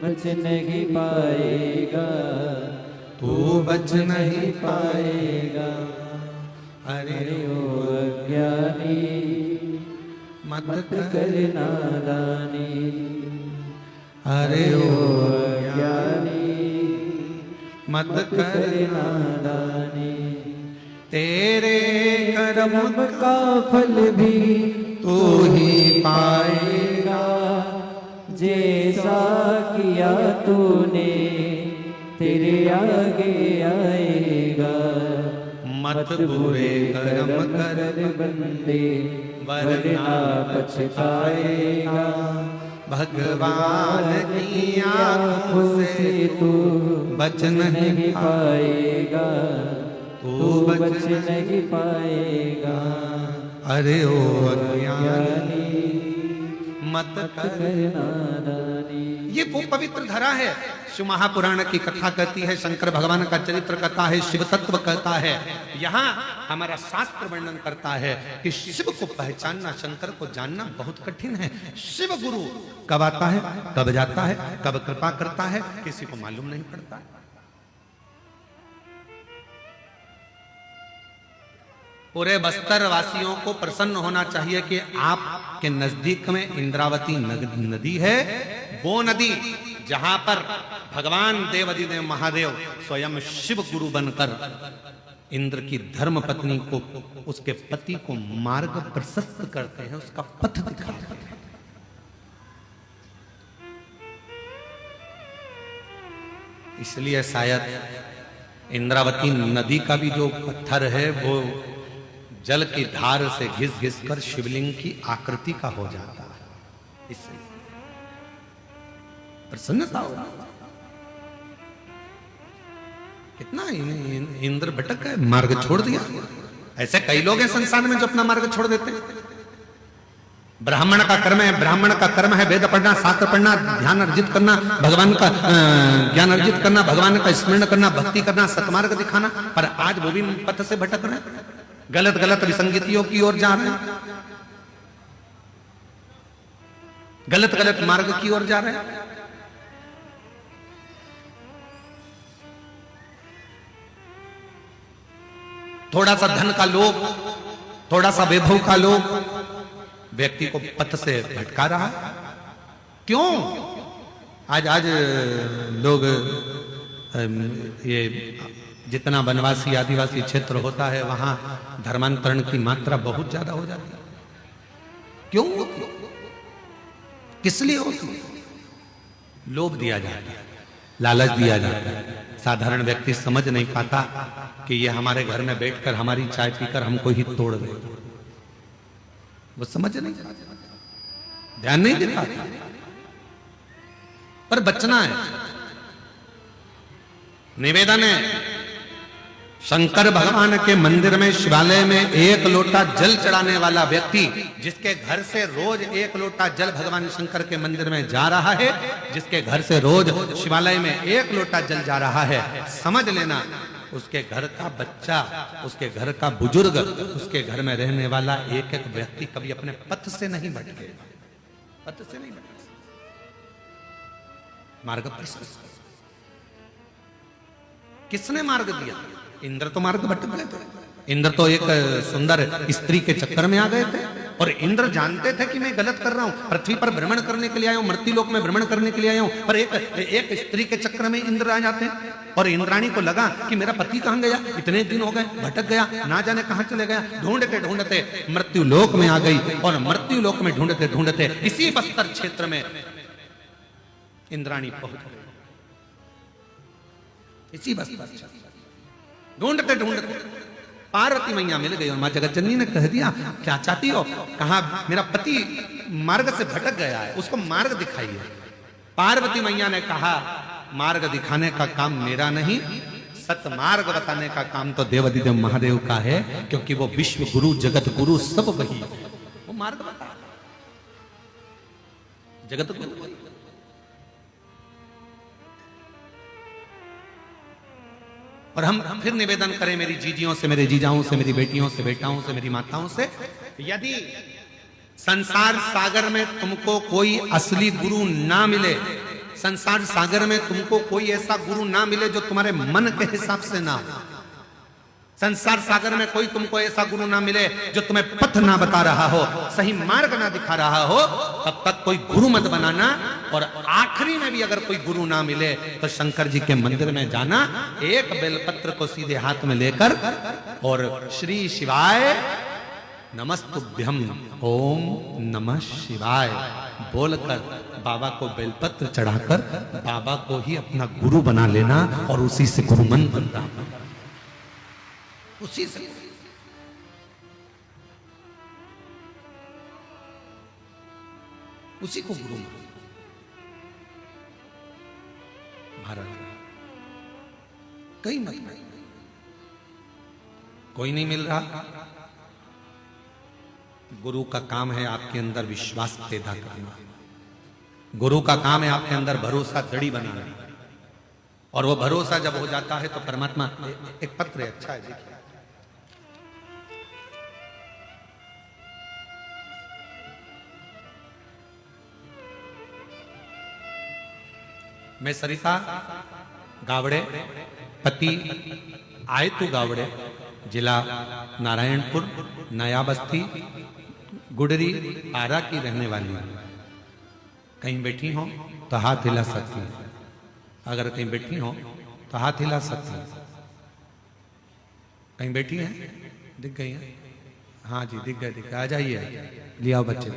बच नहीं पाएगा, तू बच नहीं पाएगा। अरे ओ अज्ञानी मत कर नादानी, अरे ओ अज्ञानी मत कर नादानी। तेरे कर्म का फल भी तू ही पाएगा। जैसा किया तूने तेरे आगे आएगा। मत बुरे कर्म कर बंदे वरना पछताएगा। भगवान की आँखों से तू बच नहीं पाएगा, तू बच नहीं पाएगा। अरे ओ अज्ञानी मत कर नादानी। ये वो पवित्र धरा है। शिव महापुराण की कथा कहती है, शंकर भगवान का चरित्र कहता है, शिव तत्व कहता है। यहाँ हमारा शास्त्र वर्णन करता है कि शिव को पहचानना, शंकर को जानना बहुत कठिन है। शिव गुरु कब आता है, कब जाता है, कब कृपा करता है, किसी को मालूम नहीं पड़ता है। पूरे बस्तर वासियों को प्रसन्न होना चाहिए कि आपके नजदीक में इंद्रावती नदी है। वो नदी जहां पर भगवान देवाधिदेव महादेव स्वयं शिव गुरु बनकर इंद्र की धर्म पत्नी को, उसके पति को मार्ग प्रशस्त करते हैं, उसका पथ दिखाते हैं। इसलिए शायद इंद्रावती नदी का भी जो पत्थर है वो जल की धार से घिस घिस कर शिवलिंग की आकृति का हो जाता है। इससे प्रसन्नता हो। कितना इंद्र भटक गए, मार्ग छोड़ दिया। ऐसे कई लोग हैं संसार में जो अपना मार्ग छोड़ देते हैं। ब्राह्मण का कर्म है, ब्राह्मण का कर्म है वेद पढ़ना, शास्त्र पढ़ना, ध्यान अर्जित करना, भगवान का ज्ञान अर्जित करना, भगवान का स्मरण करना, भक्ति करना, सतमार्ग दिखाना। पर आज वो भी पथ से भटक रहे हैं, गलत गलत विसंगतियों की ओर जा रहे हैं, गलत गलत मार्ग की ओर जा रहे हैं। थोड़ा सा धन का लोभ, थोड़ा सा वैभव का लोभ व्यक्ति को पथ से भटका रहा है। क्यों? आज लोग ये जितना वनवासी आदिवासी क्षेत्र होता है वहां धर्मांतरण की मात्रा बहुत ज्यादा हो जाती है। क्यों? किस लिए होती है? लोभ दिया जाता है, लालच दिया जाता है। साधारण व्यक्ति समझ नहीं पाता कि ये हमारे घर में बैठकर हमारी चाय पीकर हमको ही तोड़ दे। वो समझ नहीं पाता, ध्यान नहीं देता। पर बचना है। निवेदन है, शंकर भगवान के मंदिर में, शिवालय में एक लोटा जल चढ़ाने वाला व्यक्ति, जिसके घर से रोज एक लोटा जल भगवान शंकर के मंदिर में जा रहा है, जिसके घर से रोज शिवालय में एक लोटा जल जा रहा है, समझ लेना उसके घर का बच्चा, उसके घर का बुजुर्ग, उसके घर में रहने वाला एक एक व्यक्ति कभी अपने पथ से नहीं भटके, पथ से नहीं भटके, मार्ग पर। किसने मार्ग दिया? इंद्र तो मार्ग भटक गए थे। इंद्र तो एक सुंदर स्त्री के चक्कर में आ गए थे और इंद्र जानते थे कि मैं गलत कर रहा हूं, पृथ्वी पर भ्रमण करने के लिए आया हूं, मृत्युलोक में भ्रमण करने के लिए आया हूं, पर एक स्त्री के चक्कर में इंद्र आ जाते हैं। और इंद्राणी को लगा कि मेरा पति कहां गया, इतने दिन हो गए, भटक गया, ना जाने कहां चले गया। ढूंढते ढूंढते मृत्युलोक में आ गई और मृत्युलोक में ढूंढते ढूंढते इसी बस्तर क्षेत्र में इंद्राणी पहुंच गई। इसी बस्तर ढूंढते ढूंढते पार्वती मैया मिल गई और मां जगत जननी ने कह दिया, क्या चाहती हो? कहा मेरा पति मार्ग से भटक गया है, उसको मार्ग दिखाइए। पार्वती मैया ने कहा, मार्ग दिखाने का काम मेरा नहीं, सतमार्ग बताने का काम तो देवाधिदेव महादेव का है, क्योंकि वो विश्व गुरु, जगत गुरु सब वही है। वो मार्ग बता, जगत गुरु। और हम फिर निवेदन करें मेरी जीजियों से, मेरे जीजाओं से, मेरी बेटियों से, बेटाओं से, मेरी माताओं से, यदि संसार सागर में तुमको कोई असली गुरु ना मिले, संसार सागर में तुमको कोई ऐसा गुरु ना मिले जो तुम्हारे मन के हिसाब से ना हो, संसार सागर में कोई तुमको ऐसा गुरु ना मिले जो तुम्हें पथ ना बता रहा हो, सही मार्ग ना दिखा रहा हो, तब तक कोई गुरु मत बनाना। और आखिरी में भी अगर कोई गुरु ना मिले तो शंकर जी के मंदिर में जाना, एक बेलपत्र को सीधे हाथ में लेकर और श्री शिवाय नमस्तुभ्यम, ओम नमः शिवाय, बोलकर बाबा को बेलपत्र चढ़ाकर बाबा को ही अपना गुरु बना लेना और उसी से गुरु मंत्र प्राप्त करना, उसी से। उसी को गुरु मान। भारत कई मत नहीं, कोई नहीं मिल रहा। गुरु का काम है आपके अंदर विश्वास पैदा करना, गुरु का काम है आपके अंदर भरोसा जड़ी बनाना, और वो भरोसा जब हो जाता है तो परमात्मा। एक पत्र है, अच्छा है, देखिए। मैं सरिता गावड़े, पति आयतु गावड़े, जिला नारायणपुर, नया बस्ती, गुडरी, पारा की रहने वाली हूं। कहीं बैठी हो तो हाथ हिला सकती है, अगर कहीं बैठी हो तो हाथ हिला सकती है। कहीं बैठी है, दिख गई है? हाँ जी, दिख गए, दिख गए। आ जाइए, लिया बच्चे।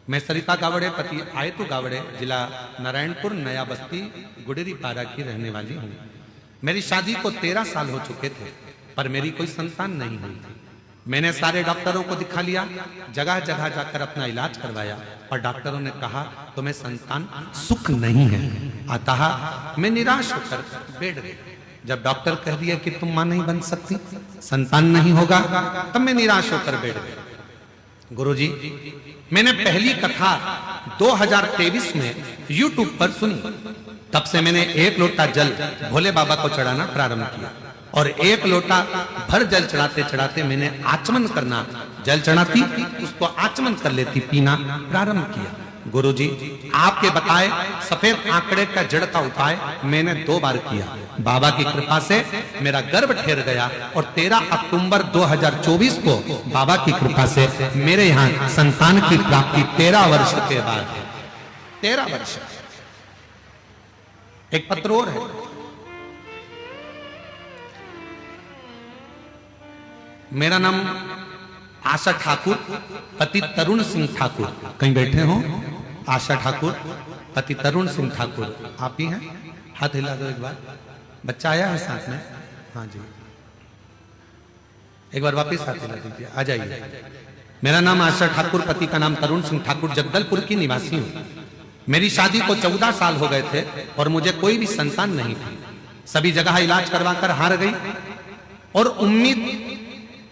मैं सरिता गावड़े, पति आयतु गावड़े, जिला नारायणपुर, नया बस्ती, गुडरी, पारा की रहने वाली हूँ। मेरी शादी को 13 साल हो चुके थे, पर मेरी कोई संतान नहीं हुई थी। मैंने सारे डॉक्टरों को दिखा लिया, जगह जगह जाकर अपना इलाज करवाया, और डॉक्टरों ने कहा तुम्हें संतान सुख नहीं है। अतः मैं निराश होकर बैठ गई। जब डॉक्टर कह दिया कि तुम मां नहीं बन सकती, संतान नहीं होगा, तब मैं निराश होकर बैठ गई। गुरुजी, मैंने पहली कथा 2023 में YouTube पर सुनी। तब से मैंने 1 लोटा जल भोले बाबा को चढ़ाना प्रारंभ किया, और 1 लोटा भर जल चढ़ाते चढ़ाते मैंने आचमन करना, जल चढ़ाती उसको आचमन कर लेती, पीना प्रारंभ किया। गुरुजी, आपके बताए सफेद आंकड़े का जड़ का उपाय मैंने 2 बार किया। बाबा की कृपा से मेरा गर्भ ठहर गया, और 13 अक्टूबर 2024 को बाबा की कृपा से मेरे यहाँ संतान की प्राप्ति 13 वर्ष के बाद। 13 वर्ष। एक पत्र और है, मेरा नाम आशा ठाकुर, पति तरुण सिंह ठाकुर। कहीं बैठे हो? आशा ठाकुर, पति तरुण सिंह ठाकुर। आप ही हैं? हाथ हिला दो एक बार। बच्चा आया है साथ में? हाँ जी, एक बार वापस हाथ हिला दीजिए। आ जाइए। मेरा नाम आशा ठाकुर, पति का नाम तरुण सिंह ठाकुर, जगदलपुर की निवासी हूँ। मेरी शादी को 14 साल हो गए थे, और मुझे कोई भी संतान नहीं थी। सभी जगह इलाज करवाकर हार गई, और उम्मीद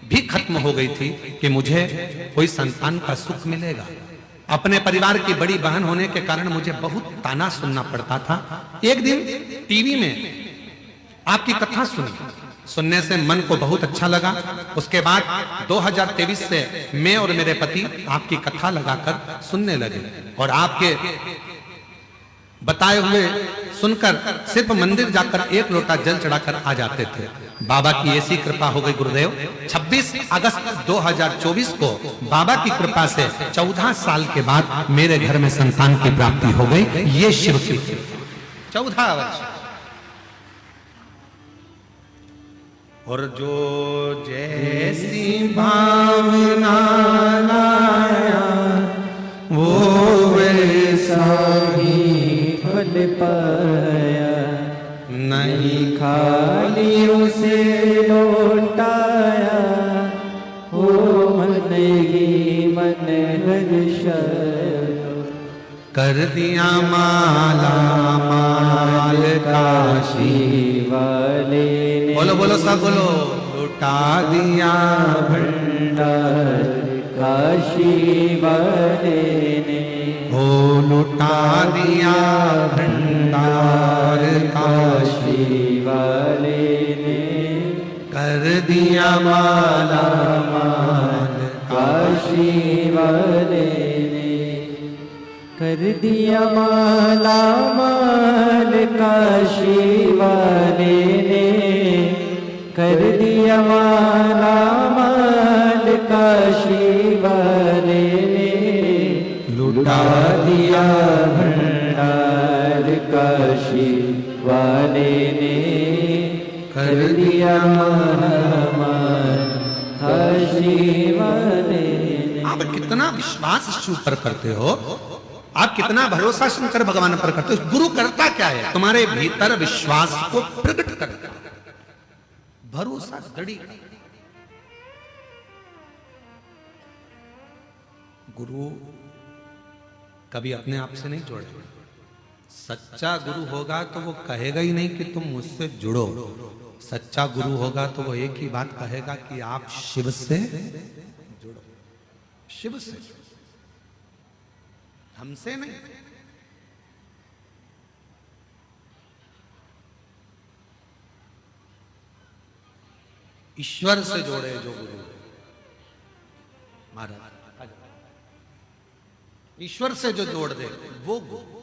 भी खत्म हो गई थी कि मुझे कोई संतान का सुख मिलेगा। अपने परिवार की बड़ी बहन होने के कारण मुझे बहुत ताना सुनना पड़ता था। एक दिन टीवी में आपकी कथा सुनी, सुनने से मन को बहुत अच्छा लगा। उसके बाद 2023 से मैं और मेरे पति आपकी कथा लगाकर सुनने लगे, और आपके बताए हुए सुनकर सिर्फ मंदिर जाकर 1 लोटा जल चढ़ाकर आ जाते थे। बाबा की ऐसी कृपा हो गई गुरुदेव, 26 अगस्त 2024 को बाबा की कृपा से 14 साल के बाद मेरे घर में संतान की प्राप्ति हो गई। ये शिव की 14 वर्ष। और जो जैसी भावना लाया वो वैसा ही फल पाया, नहीं खाली उसे लौटाया, हो मन ही मन हर्ष कर दिया माला माल काशी वाले ने। बोलो बोलो सब बोलो। लुटा दिया भंडार काशी वाले ने, हो लुटा दिया भंडार काशी वाले ने, कर दिया माला माल काशी वाले ने, कर दिया माला माल काशी वाले ने, कर दिया माला माल काशी वाले ने, लुटा दिया भंडार काशी वाले ने, कर दिया माल काशी वाले ने। आप कितना विश्वास इस ऊपर करते हो। आप कितना भरोसा शंकर भगवान पर करते हो। गुरु करता क्या है? तुम्हारे भीतर विश्वास को प्रकट करता, भरोसा दृढ़। गुरु कभी अपने आप से नहीं जोड़ेगा। सच्चा गुरु होगा तो वो कहेगा ही नहीं कि तुम मुझसे जुड़ो। सच्चा गुरु होगा तो वो एक ही बात कहेगा कि आप शिव से जुड़ो, शिव से, हमसे नहीं। ईश्वर से जोड़े जो गुरु महाराज, ईश्वर से जो जोड़ दे वो गुरु।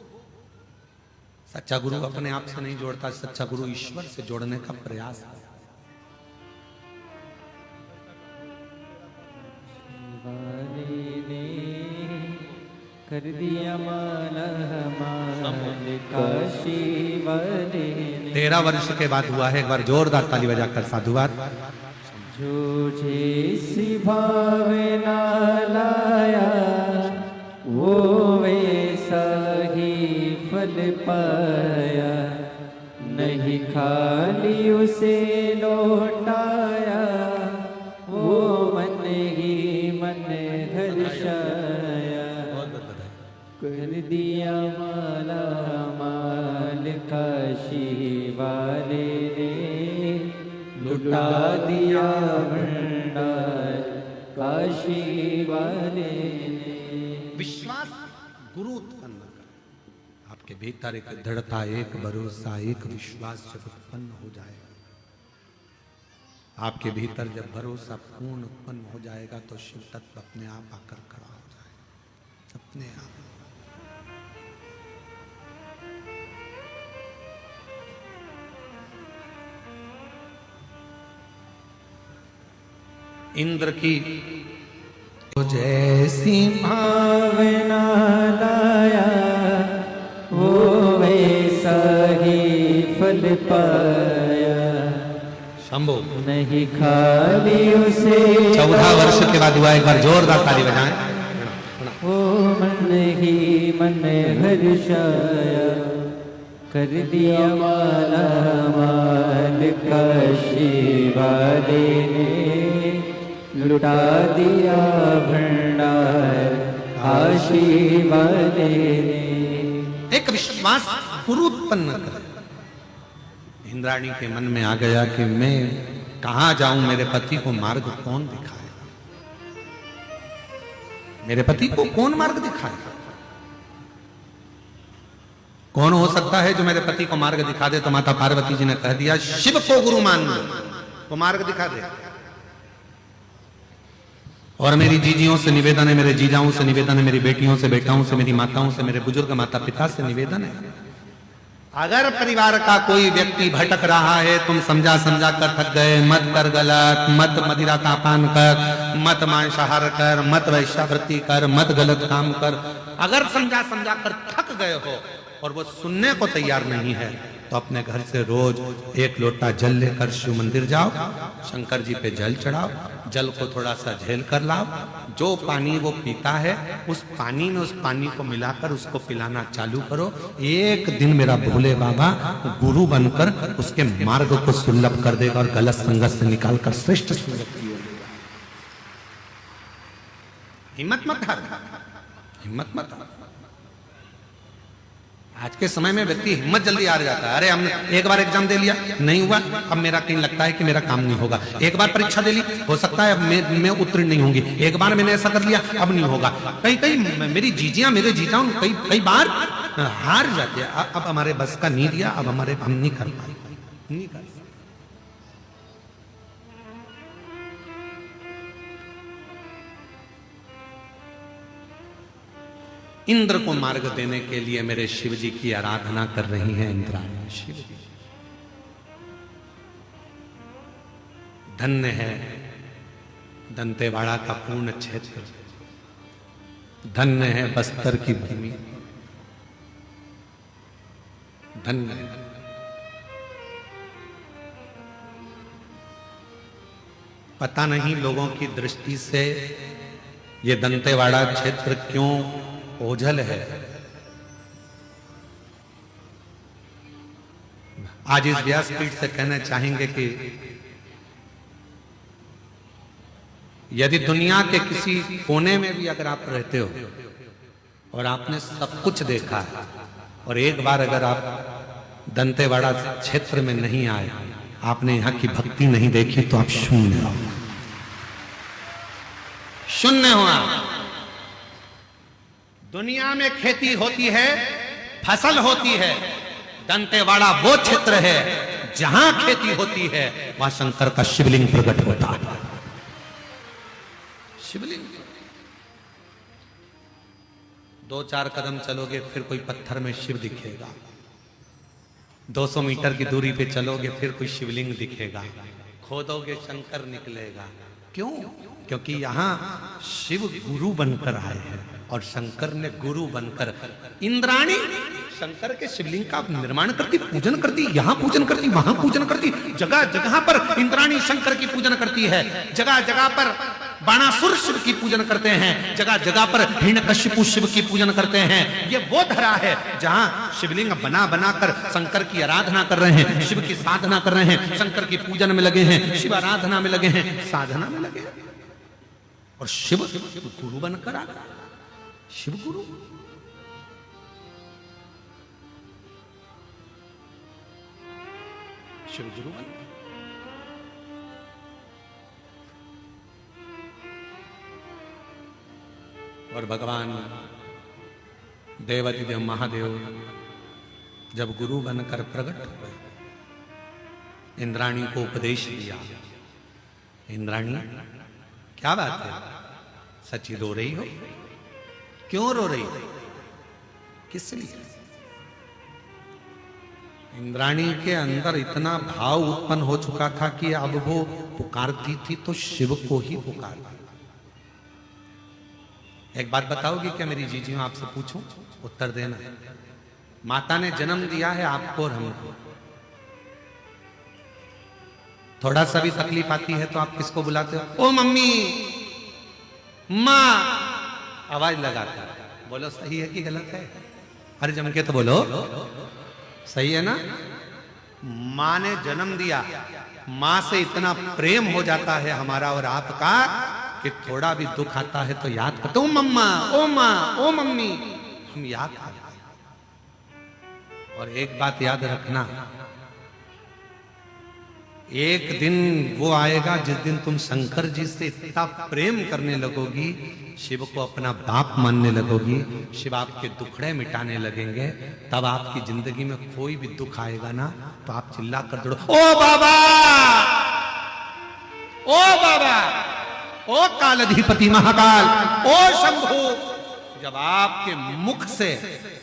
सच्चा गुरु अपने आप से नहीं जोड़ता, सच्चा गुरु ईश्वर से जोड़ने का प्रयास है। कर दिया माला हमारे काशी वाले ने। 13 वर्ष के बाद हुआ है। एक बार जोरदार ताली बजाकर साधुवाद। जो जैसी भावना लाया वो वैसा ही फल पाया, नहीं खाली उसे लौटाया, वो मन ही मन हर्षाया। कर दिया माला माल काशी वाले ने, लुटा दिया भंडार काशी वाले ने। विश्वास गुरु उत्पन्न कर। आपके भीतर एक दृढ़ता, एक भरोसा, एक विश्वास जब उत्पन्न हो जाएगा, आपके भीतर जब भरोसा पूर्ण उत्पन्न हो जाएगा तो शिव तत्व अपने आप आकर खड़ा हो जाएगा, अपने आप। इंद्र की जैसी भावना लाया वो वैसा ही फल पाया, शंभो नहीं खाली उसे। 14 वर्ष के बाद हुआ। एक बार जोरदार ताली बजाएं। वो मन ही मन हर्षाया, कर दिया माला माल काशी वाले ने, लुटा दिया भंडार काशी वाले ने। एक विश्वास गुरु उत्पन्न कर। इंद्राणी के मन में आ गया कि मैं कहां जाऊं, मेरे पति को मार्ग कौन दिखाएगा, मेरे पति को कौन मार्ग दिखाएगा। कौन हो सकता है जो मेरे पति को मार्ग दिखा दे? तो माता पार्वती जी ने कह दिया शिव को गुरु मान लो, तो मार्ग दिखा दे। और मेरी जीजियों से निवेदन है, मेरे जीजाओं से निवेदन है, मेरी बेटियों से, बेटाओं से, मेरी माताओं से, मेरे बुजुर्ग माता पिता से निवेदन है, अगर परिवार का कोई व्यक्ति भटक रहा है, तुम समझा समझा कर थक गए, मत कर गलत, मत मदिरा का पान कर, मत मांसाहार कर, मत वैश्यावृत्ति कर, मत गलत काम कर, अगर समझा समझा कर थक गए हो और वो सुनने को तैयार नहीं है, तो अपने घर से रोज 1 लोटा जल लेकर शिव मंदिर जाओ, शंकर जी पे जल चढ़ाओ, जल को थोड़ा सा झेल कर लाओ, जो पानी वो पीता है उस पानी में उस पानी को मिलाकर उसको पिलाना चालू करो। एक दिन मेरा भोले बाबा गुरु बनकर उसके मार्ग को सुलभ कर देगा और गलत संगत से निकालकर श्रेष्ठ संगत की ओर लेगा। हिम्मत मत हार, हिम्मत मत हार। आज के समय में व्यक्ति हिम्मत जल्दी हार जाता है। अरे हमने एक बार एग्जाम दे लिया, नहीं हुआ, अब मेरा कहीं लगता है कि मेरा काम नहीं होगा। एक बार परीक्षा दे ली, हो सकता है अब मैं उत्तीर्ण नहीं होंगी। एक बार मैंने ऐसा कर लिया, अब नहीं होगा। कई मेरी जीजियां, मेरे जीजाओं कई बार हार जाते हैं। अब हमारे बस का नहीं दिया, अब हम नहीं कर पाए, नहीं कर। इंद्र को मार्ग देने के लिए मेरे शिव जी की आराधना कर रही हैं इंद्राणी। शिव जी धन्य है दंतेवाड़ा का पूर्ण क्षेत्र, धन्य है बस्तर की भूमि, धन्य है। पता नहीं लोगों की दृष्टि से ये दंतेवाड़ा क्षेत्र क्यों ओझल है, आज इस व्यासपीठ से कहना चाहेंगे कि यदि दुनिया के किसी कोने में भी अगर आप रहते हो और आपने सब कुछ देखा है और एक बार अगर आप दंतेवाड़ा क्षेत्र में नहीं आए, आपने यहां की भक्ति नहीं देखी, तो आप शून्य हो, शून्य हो आप। दुनिया में खेती होती है, फसल होती है, दंतेवाड़ा वो क्षेत्र है जहां खेती होती है, वहां शंकर का शिवलिंग प्रकट होता है। शिवलिंग 2-4 कदम चलोगे फिर कोई पत्थर में शिव दिखेगा, 200 मीटर की दूरी पे चलोगे फिर कोई शिवलिंग दिखेगा, खोदोगे शंकर निकलेगा। क्यों? क्योंकि यहां शिव गुरु बनकर आए हैं और शंकर ने गुरु बनकर, इंद्राणी शंकर के शिवलिंग का निर्माण करती, पूजन करती, यहां पूजन करती, वहां पूजन करती, जगह जगह पर इंद्राणी शंकर की पूजन करती है, जगह जगह पर बाणासुर शिव की पूजन करते हैं, जगह जगह पर हिरण्यकशिपु शिव की पूजन करते हैं। ये वो धरा है जहां शिवलिंग बना बनाकर शंकर की आराधना कर रहे हैं, शिव की साधना कर रहे हैं, शंकर की पूजन में लगे हैं, शिव आराधना में लगे हैं, साधना में लगे हैं, और शिव गुरु बनकर आ गया। शिव गुरु शिव गुरु बन, और भगवान देवाधिदेव महादेव जब गुरु बनकर प्रकट हुए, इंद्राणी को उपदेश दिया। इंद्राणी क्या बात है, सच्ची रो रही हो? क्यों रो रही हो? किस लिए? इंद्राणी के अंदर इतना भाव उत्पन्न हो चुका था कि अब वो पुकारती थी तो शिव को ही पुकारती। एक बात बताओगी क्या मेरी जीजियों, आपसे पूछूं, उत्तर देना। माता ने जन्म दिया है आपको और हमको, थोड़ा सा भी तकलीफ आती है तो आप किसको बुलाते हो? ओ मम्मी, माँ, आवाज लगाते हो। बोलो सही है कि गलत है? अरे जम के तो बोलो, सही है ना? माँ ने जन्म दिया, माँ से इतना प्रेम हो जाता है हमारा और आपका कि थोड़ा भी दुख आता है तो याद करते हो, मम्मा, ओ माँ, ओ मम्मी, हम याद करते हैं। और एक बात याद रखना, एक दिन वो आएगा जिस दिन तुम शंकर जी से इतना प्रेम करने लगोगी, शिव को अपना बाप मानने लगोगी, शिव आपके दुखड़े मिटाने लगेंगे, तब आपकी जिंदगी में कोई भी दुख आएगा ना तो आप चिल्ला कर दौड़ो, ओ बाबा, ओ बाबा, ओ कालाधिपति महाकाल, ओ शंभु। जब आपके मुख से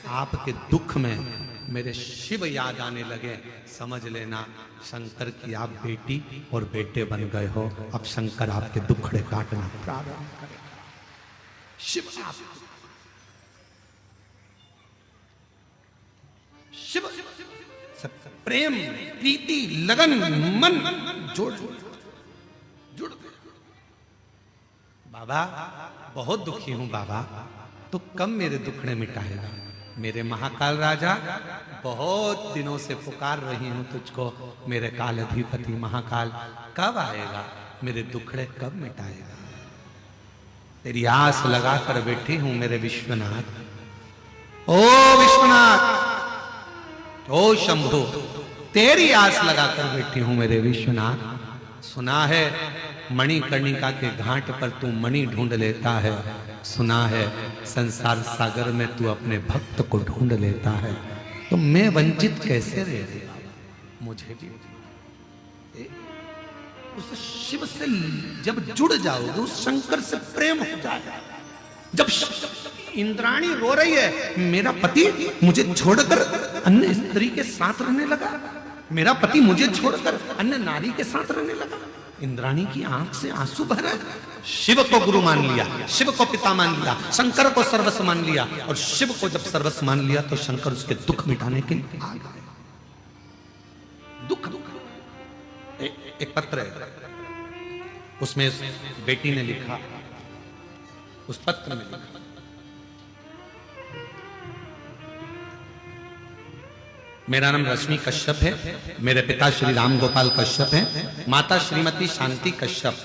आपके दुख में मेरे शिव याद आने लगे, समझ लेना शंकर की आप बेटी और बेटे बन गए हो। अब शंकर आपके दुखड़े काटना प्रारंभ करेगा। शिव शिव सब प्रेम, प्रीति, लगन, मन जोड़ जुड़। बाबा बहुत दुखी हूं बाबा, तो कब मेरे दुखड़े मिटाएगा? मेरे महाकाल राजा, बहुत दिनों से पुकार रही हूं तुझको, मेरे काल अधिपति महाकाल, कब आएगा? मेरे दुखड़े कब मिटाएगा? तेरी आस लगाकर बैठी हूं मेरे विश्वनाथ। ओ विश्वनाथ, ओ शंभु, तेरी आस लगाकर बैठी हूं मेरे विश्वनाथ। सुना है मणिकर्णिका के घाट पर तू मणि ढूंढ लेता है, सुना है संसार सागर में तू अपने भक्त को ढूंढ लेता है, तो मैं वंचित कैसे रह गया? मुझे भी उस शिव से जब जुड़ जाओगे, उस शंकर से प्रेम हो जाएगा। जब इंद्राणी रो रही है, मेरा पति मुझे छोड़कर अन्य स्त्री के साथ रहने लगा, मेरा पति मुझे छोड़कर अन्य नारी के साथ रहने लगा, इंद्राणी की आंख से आंसू बह रहे। शिव को गुरु मान लिया, शिव को पिता मान लिया, शंकर को सर्वस्व मान लिया, और शिव को जब सर्वस्व मान लिया तो शंकर उसके दुख मिटाने के लिए आ गए। दुख एक पत्र है, उसमें बेटी ने लिखा, उस पत्र में लिखा, मेरा नाम रश्मि कश्यप है। मेरे पिता श्री राम गोपाल कश्यप हैं, माता श्रीमती शांति कश्यप।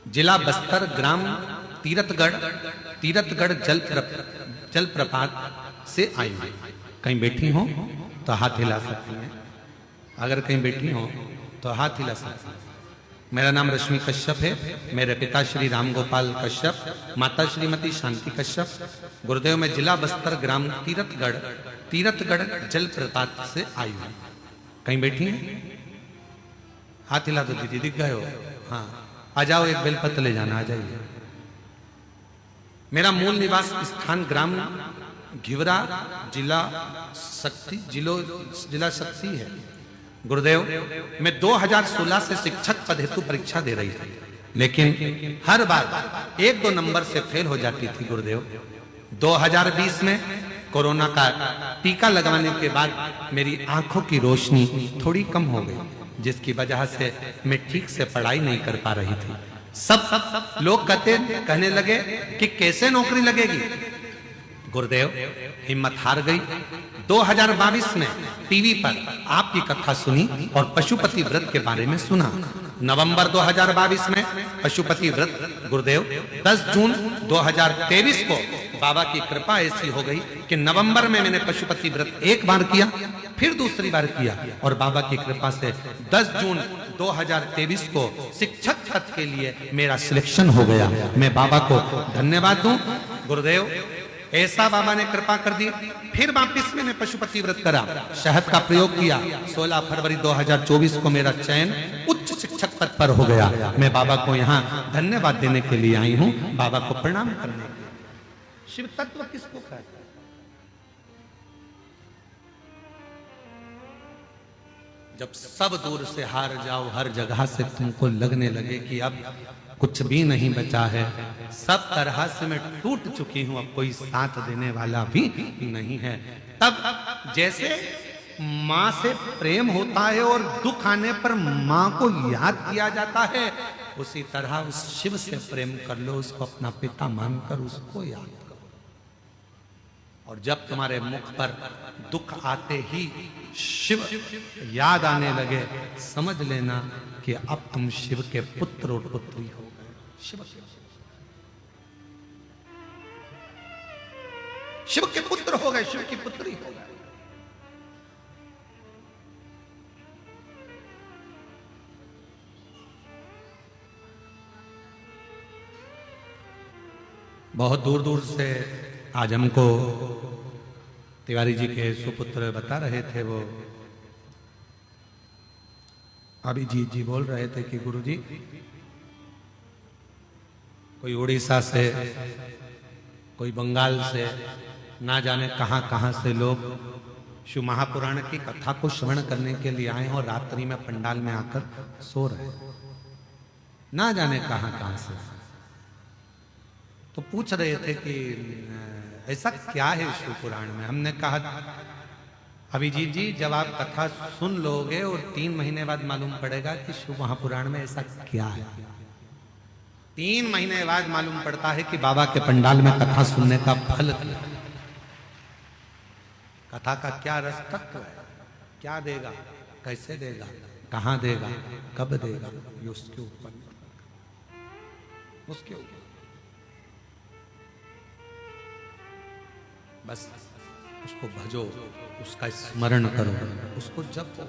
जिला बस्तर, ग्राम तीरथगढ़ जलप्रपात से आई हूं। कहीं बैठी हो तो हाथ हिला सकती हैं, अगर कहीं बैठी हो तो हाथ हिला सकती हैं। मेरा नाम रश्मि कश्यप है। मेरे पिता श्री राम गोपाल कश्यप, माता श्रीमती शांति कश्यप। गुरुदेव में जिला बस्तर, ग्राम तीरथगढ़ जलप्रपात से आई हूं। कहीं बैठी हैं? हाथ हिला दो दीदी, दिख गए हो? हाँ, आ जाओ, एक बेलपत्र ले जाना, आ जाइए। मेरा मूल निवास स्थान ग्राम घिवरा, जिला शक्ति है। गुरुदेव, मैं 2016 से शिक्षक पद हेतु परीक्षा दे रही थी, लेकिन हर बार 1-2 नंबर से फेल हो जाती थी। गुरुदेव, 2020 में कोरोना का टीका लगवाने के बाद मेरी आंखों की रोशनी थोड़ी कम हो गई, जिसकी वजह से मैं ठीक से पढ़ाई नहीं कर पा रही थी। सब लोग कहने लगे कि कैसे नौकरी लगेगी। गुरुदेव, हिम्मत हार गई। 2022 में टीवी पर आपकी कथा सुनी और पशुपति व्रत के बारे में सुना। नवंबर 2022 में पशुपति व्रत। गुरुदेव, 10 जून 2023 को बाबा की कृपा ऐसी हो गई कि नवंबर में मैंने पशुपति व्रत एक बार किया, फिर दूसरी बार किया, और बाबा की कृपा से 10 जून 2023 को शिक्षक पद के लिए मेरा सिलेक्शन हो गया। मैं बाबा को धन्यवाद दूं। गुरुदेव, ऐसा बाबा ने कृपा कर दी। फिर वापिस मैंने पशुपति व्रत करा, शहद का प्रयोग किया। 16 फरवरी 2024 को मेरा चयन उच्च शिक्षक पद पर हो गया। मैं बाबा को यहाँ धन्यवाद देने के लिए आई हूँ, बाबा को प्रणाम करने के लिए। शिव तत्व किसको कहते हैं? जब सब दूर से हार जाओ, हर जगह से तुमको लगने लगे कि अब कुछ भी नहीं बचा है, सब तरह से मैं टूट चुकी हूं, अब कोई साथ देने वाला भी नहीं है, तब जैसे माँ से प्रेम होता है और दुख आने पर माँ को याद किया जाता है, उसी तरह उस शिव से प्रेम कर लो, उसको अपना पिता मानकर उसको याद करो। और जब तुम्हारे मुख पर दुख आते ही शिव याद आने लगे, समझ लेना कि अब तुम शिव के पुत्र और पुत्री हो गए। शिव के पुत्र हो गए, शिव की पुत्री हो गए। बहुत दूर दूर से आज हमको तिवारी जी के सुपुत्र बता रहे थे, वो अभिजीत जी बोल रहे थे कि गुरुजी, कोई उड़ीसा से, कोई बंगाल से, ना जाने कहां कहां से लोग शिव महापुराण की कथा को श्रवण करने के लिए आए और रात्रि में पंडाल में आकर सो रहे, ना जाने कहां कहां से। तो पूछ रहे थे कि ऐसा क्या है शिव पुराण में। हमने कहा, अभिजीत जी, जब आप कथा सुन लोगे और 3 महीने बाद मालूम पड़ेगा कि शिव महापुराण में ऐसा क्या है। 3 महीने बाद मालूम पड़ता है कि बाबा के पंडाल में कथा सुनने का फल क्या, कथा का क्या रस तत्व है, क्या देगा, कैसे देगा, कहां देगा, कब देगा, ये उसके ऊपर बस उसको भजो, उसका स्मरण करो, उसको जपो,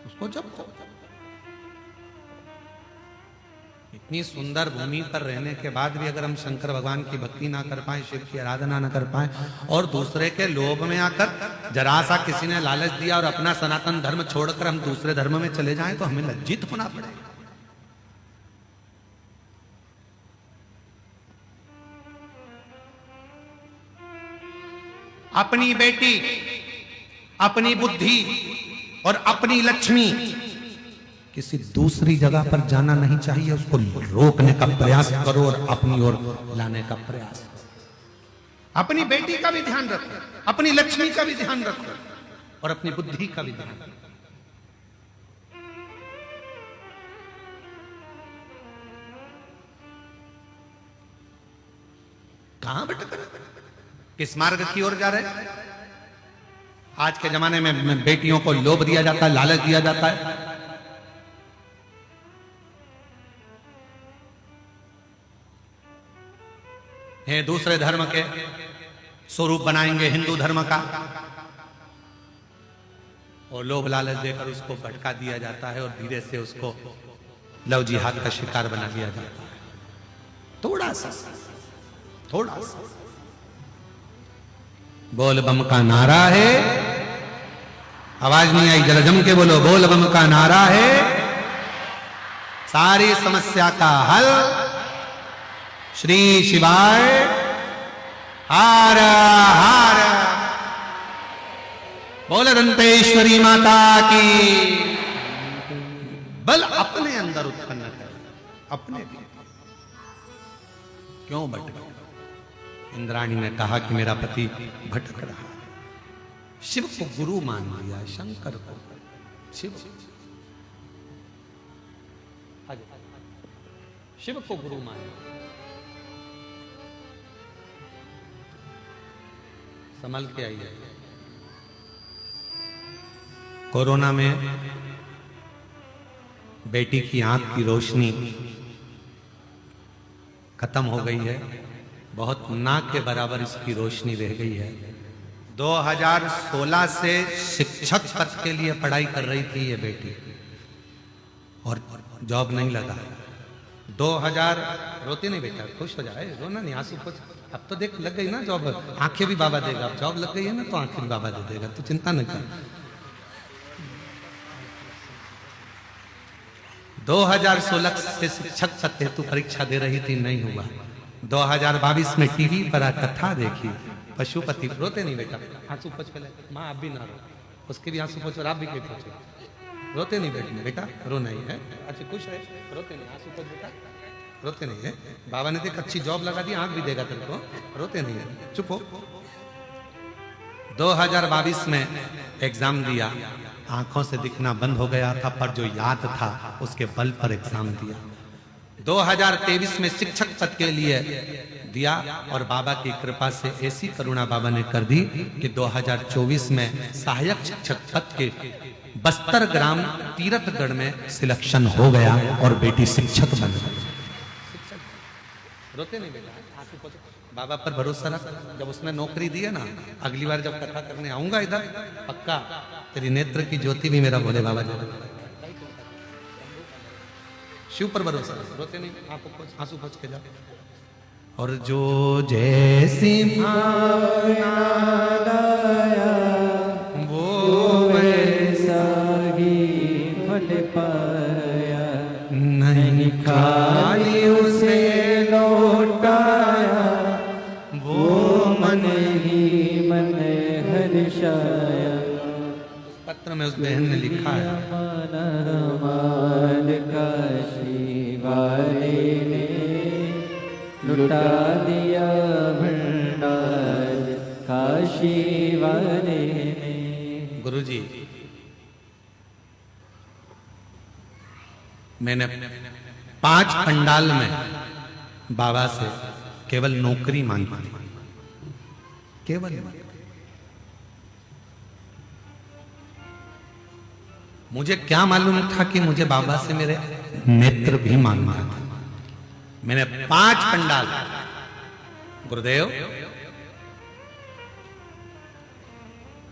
उसको जपो। इतनी सुंदर भूमि पर रहने के बाद भी अगर हम शंकर भगवान की भक्ति ना कर पाए, शिव की आराधना ना कर पाए, और दूसरे के लोभ में आकर जरा सा किसी ने लालच दिया और अपना सनातन धर्म छोड़कर हम दूसरे धर्म में चले जाएं, तो हमें लज्जित होना पड़ेगा। अपनी बेटी, अपनी बुद्धि और अपनी लक्ष्मी किसी दूसरी जगह पर जाना नहीं चाहिए, उसको रोकने का प्रयास करो और अपनी ओर लाने का प्रयास करो। अपनी बेटी का भी ध्यान रखो, अपनी लक्ष्मी का भी ध्यान रखो और अपनी बुद्धि का भी ध्यान रखो। कहां भटक रहे, किस मार्ग की ओर जा रहे? आज के जमाने में बेटियों को लोभ दिया जाता है, लालच दिया जाता है। ये दूसरे धर्म के स्वरूप बनाएंगे हिंदू धर्म का, और लोभ लालच देकर उसको भटका दिया जाता है और धीरे से उसको लव जिहाद का शिकार बना दिया जाता है। थोड़ा सा बोल बम का नारा है, आवाज नहीं आई, जरा जम के बोलो, बोल बम का नारा है, सारी समस्या का हल श्री शिवाय हार हार। बोल दंतेश्वरी माता की। बल अपने अंदर उत्पन्न कर, अपने भी क्यों भटके। इंद्राणी ने कहा कि मेरा पति भटक रहा है, शिव को गुरु मान लिया, शंकर को शिव को गुरु मान लिया। संभल के आइए। कोरोना में बेटी की आंख की रोशनी खत्म हो गई है, बहुत ना के बराबर इसकी रोशनी रह गई है। 2016 से शिक्षक पद के लिए पढ़ाई कर रही थी ये बेटी और जॉब नहीं लगा। 2000 रोते नहीं बेटा, खुश हो जाए, रोना नहीं, आंसू खुश। अब तो देख लग गई ना जॉब, आंखें भी बाबा देगा। अब जॉब लग गई है ना तो आंखें भी बाबा दे देगा, तो चिंता नहीं कर। 2016 से शिक्षक पद हेतु परीक्षा दे रही थी, नहीं हुआ। 2022 में टीवी पर कथा देखी, पशुपति। रोते नहीं बेटा, आंसू पोंछ के ले, माँ आप भी ना रो, उसके भी आंसू पोंछ और आप भी क्यों पोंछो। रोते नहीं बेटे, बेटा रो नहीं है, अच्छा खुश है, रोते नहीं, आंसू पोंछ बेटा, रोते नहीं है। बाबा ने देख अच्छी जॉब लगा दी, आंख भी देगा तेरे को, रोते नहीं है, चुप हो। 2022 में एग्जाम दिया, आंखों से दिखना बंद हो गया था, पर जो याद था उसके बल पर एग्जाम दिया। 2023 में शिक्षक पद के लिए दिया और बाबा की कृपा से ऐसी करुणा बाबा ने कर दी कि 2024 में सहायक शिक्षक पद के बस्तर ग्राम तीर्थगढ़ में सिलेक्शन हो गया और बेटी शिक्षक बन गई। रोते नहीं बेटा, बाबा पर भरोसा रख। जब उसने नौकरी दी है ना, अगली बार जब कथा करने आऊंगा इधर, पक्का तेरी नेत्र की ज्योति भी मेरा भोले बाबा जी। शिव पर भरोसा, रोते नहीं, आंसू पोंछ के जा। और जो जैसी वो वैसा ही फल पाया, नहीं खाली उसे लौटाया, वो मन ही मन हर्षाया। पत्र में उस बहन ने लिखा है, माल काशी वाले ने लुटा दिया भंडार काशी वाले ने। गुरुजी मैंने 5 पंडाल में बाबा से केवल नौकरी मांगी, केवल। मुझे क्या मालूम था कि मुझे बाबा से मेरे नेत्र भी मांगना था। मैंने 5 पंडाल, गुरुदेव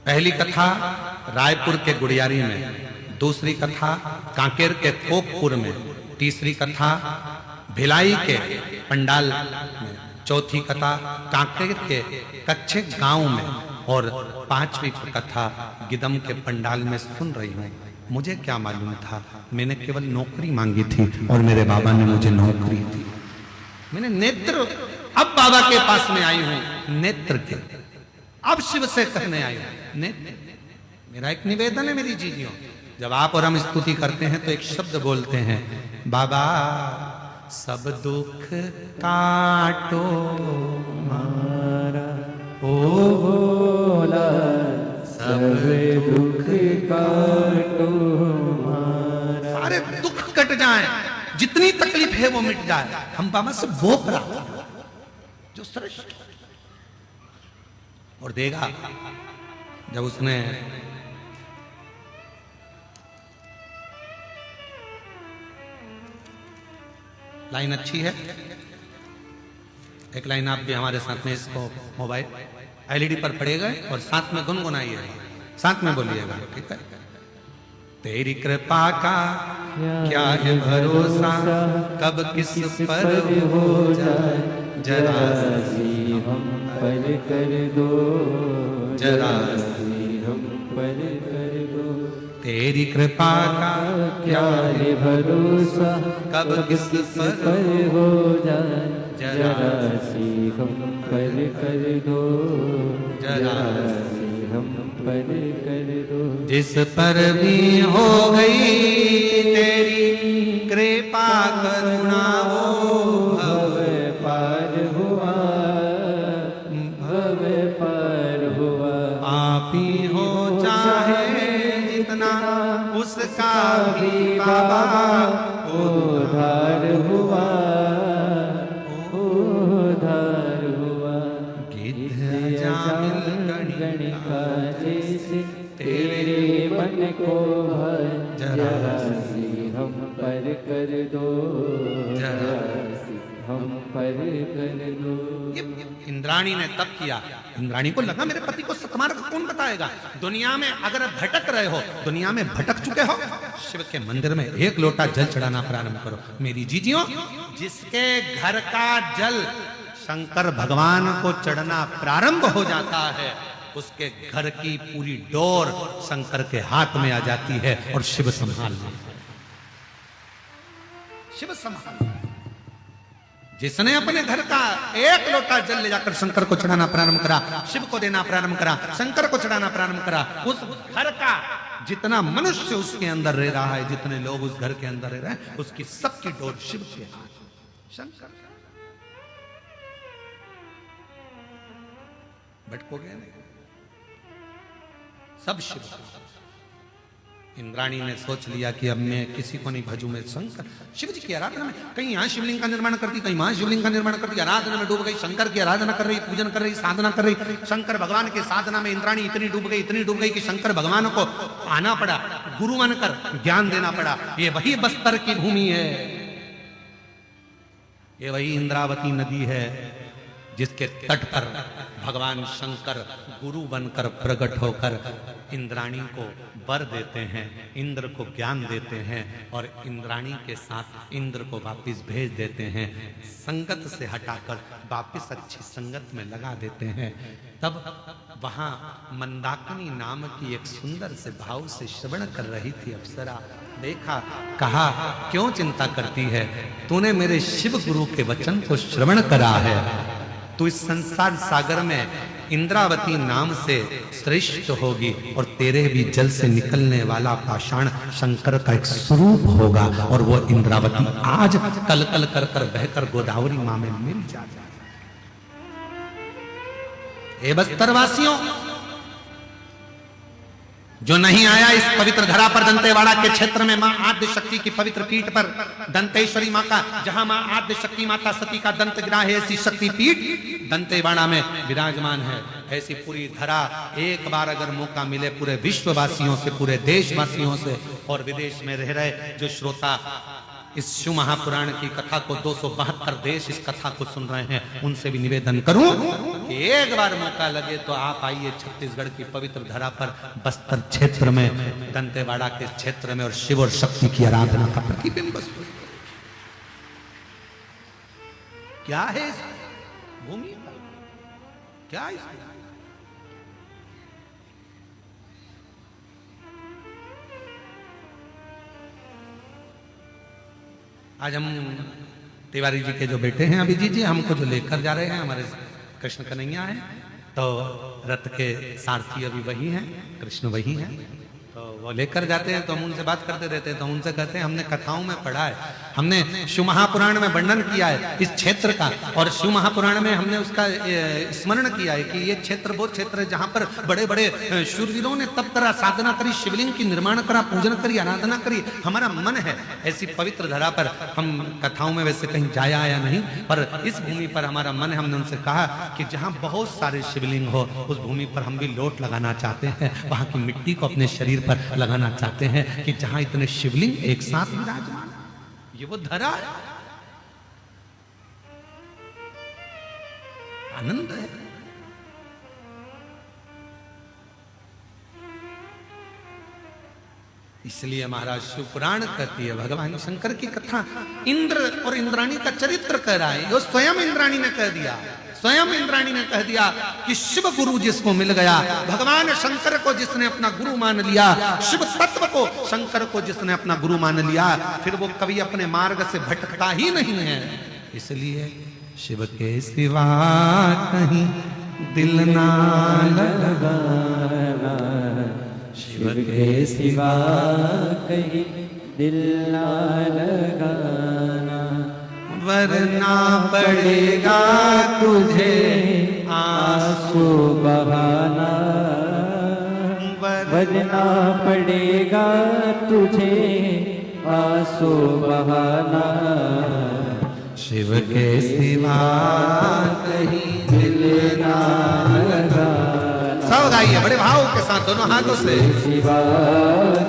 पहली कथा रायपुर के गुड़ियारी में, दूसरी कथा कांकेर के कोकपुर में, तीसरी कथा भिलाई के पंडाल में, चौथी कथा कांकेर के कच्चे गांव में और 5वीं कथा गिदम के पंडाल में सुन रही हूं। मुझे क्या मालूम था, मैंने केवल नौकरी मांगी थी और मेरे बाबा ने मुझे नौकरी दी। मैंने नेत्र, अब बाबा के पास में आई हूं नेत्र के, अब शिव से कहने आई हूं नेत्र। मेरा एक निवेदन है मेरी जीजियों, जब आप और हम स्तुति करते हैं तो एक शब्द बोलते हैं, बाबा सब दुख काटो मारा, ओ भोला सब दुख काटो मारा। सारे दुख कट जाएं, जितनी तकलीफ है वो मिट जाए। हम बाबा से वो करा जो श्रेष्ठ और देगा। जब उसने लाइन अच्छी है, एक लाइन आप भी हमारे साथ में इसको मोबाइल एलईडी पर पड़ेगा और साथ में गुनगुनाइएगा, साथ में बोलिएगा, ठीक है। तेरी कृपा का क्या है भरोसा, कब किस पर हो जाए जरा सी हम पर कर दो, जरा सी हम पर कर दो। तेरी कृपा का क्या है भरोसा, कब किस पर हो जाए जरा सी हम पर कर दो, जरा सी हम पर कर दो। जिस पर भी हो गई तेरी कृपा करुणा वो भव पार हुआ, भव पार हुआ। आप ही हो चाहे जितना उसका भी बाबा उधार हुआ, उधार हुआ। गिद्ध जामिल गणिका जैसे तेरे मन को भर, जरा सी हम पर कर दो, जरा सी हम पर कर दो। इंद्राणी ने तप किया। इंद्राणी को लगा मेरे पति को सतमार्ग कौन बताएगा। दुनिया में अगर भटक रहे हो, दुनिया में भटक चुके हो, शिव के मंदिर में एक लोटा जल चढ़ाना प्रारंभ करो। मेरी जीजियों, जिसके घर का जल शंकर भगवान को चढ़ना प्रारंभ हो जाता है, उसके घर की पूरी डोर शंकर के हाथ में आ जाती है और शिव संभाल लेते हैं। शिव संभाल। जिसने अपने घर का एक लोटा जल ले जाकर शंकर को चढ़ाना प्रारंभ करा, शिव को देना प्रारंभ करा, शंकर को चढ़ाना प्रारंभ करा, उस घर का जितना मनुष्य उसके अंदर रह रहा है, जितने लोग उस घर के अंदर रह रहे हैं, उसकी सबकी डोर शिव के हाथ। शंकर भटकोगे नहीं, सब शिव। इंद्राणी ने सोच लिया कि अब मैं किसी को नहीं भजू, मैं शंकर शिव जी की आराधना में, कहीं यहाँ शिवलिंग का निर्माण करती, कहीं वहां शिवलिंग का निर्माण करती, आराधना में डूब गई, शंकर की आराधना कर रही, पूजन कर रही, साधना कर रही। शंकर भगवान की साधना में इंद्राणी इतनी डूब गई, इतनी डूब गई कि शंकर भगवान को आना पड़ा, गुरु मानकर ज्ञान देना पड़ा। ये वही बस्तर की भूमि है, ये वही इंद्रावती नदी है, जिसके तट पर भगवान शंकर गुरु बनकर प्रकट होकर इंद्राणी को वर देते हैं, इंद्र को ज्ञान देते हैं और इंद्राणी के साथ इंद्र को वापस भेज देते हैं, संगत से हटाकर वापस अच्छी संगत में लगा देते हैं। तब वहां मंदाकिनी नाम की एक सुंदर से भाव से श्रवण कर रही थी अप्सरा। देखा, कहा, क्यों चिंता करती है, तूने मेरे शिव गुरु के वचन को श्रवण करा है, तू इस संसार सागर में इंद्रावती नाम से श्रेष्ठ होगी और तेरे भी जल से निकलने वाला पाषाण शंकर का एक स्वरूप होगा और वो इंद्रावती आज कल कल कर कर बहकर गोदावरी मां में मिल जाएगा। ए बस्तरवासियों, जो नहीं आया इस पवित्र धरा पर, दंतेवाड़ा के क्षेत्र में मां आद्य शक्ति की पवित्र पीठ पर, दंतेश्वरी मां का, जहां मां आद्य शक्ति माता सती का दंत गिरा है, ऐसी शक्ति पीठ दंतेवाड़ा में विराजमान है। ऐसी पूरी धरा एक बार अगर मौका मिले पूरे विश्ववासियों से, पूरे देशवासियों से और विदेश में रह रहे जो श्रोता इस शिव महापुराण की कथा को 272 देश इस कथा को सुन रहे हैं, उनसे भी निवेदन करूं कि एक बार मौका लगे तो आप आइए छत्तीसगढ़ की पवित्र धरा पर, बस्तर क्षेत्र में, दंतेवाड़ा के क्षेत्र में और शिव और शक्ति की आराधना का प्रतिबिंब। क्या है इस भूमि, क्या है इस? आज हम तिवारी जी के जो बेटे हैं अभिजीत जी, हमको जो लेकर जा रहे हैं, हमारे कृष्ण कन्हैया हैं, तो रथ के सारथी अभी वही हैं, कृष्ण वही हैं, तो वो लेकर जाते हैं, तो हम उनसे बात करते रहते हैं। तो हम उनसे कहते हैं हमने कथाओं में पढ़ा है, हमने शिव महापुराण में वर्णन किया है इस क्षेत्र का, और शिव महापुराण में हमने उसका स्मरण किया है कि ये क्षेत्र वो क्षेत्र है जहां पर बड़े बड़े शूरवीरों ने तप करा, साधना करी, शिवलिंग की निर्माण करा, पूजन करी, आराधना करी। हमारा मन है ऐसी पवित्र धरा पर, हम कथाओं में वैसे कहीं जाया आया नहीं, पर इस भूमि पर हमारा मन है। हमने उनसे कहा कि जहां बहुत सारे शिवलिंग हो उस भूमि पर हम भी लोट लगाना चाहते हैं, वहां की मिट्टी को अपने शरीर पर लगाना चाहते हैं कि जहां इतने शिवलिंग एक साथ विराजमान, ये वो धरा है, आनंद है। इसलिए महाराज शिव पुराण कहती है, भगवान शंकर की कथा इंद्र और इंद्राणी का चरित्र कह रहा है। वो स्वयं इंद्राणी ने कह दिया, स्वयं इंद्राणी ने कह दिया कि शिव गुरु जिसको मिल गया, भगवान शंकर को जिसने अपना गुरु मान लिया, शिव तत्व को शंकर को जिसने अपना गुरु मान लिया, फिर वो कभी अपने मार्ग से भटकता ही नहीं है। इसलिए शिव के सिवा कहीं दिल ना लगाना, शिव के सिवा कहीं दिल ना लगाना, वरना पड़ेगा तुझे आंसू बहाना, वरना पड़ेगा तुझे आंसू बहाना, शिव के सिवा कहीं दिल ना लगाना। सब गाइए बड़े भाव के साथ दोनों हाथों से, सिवा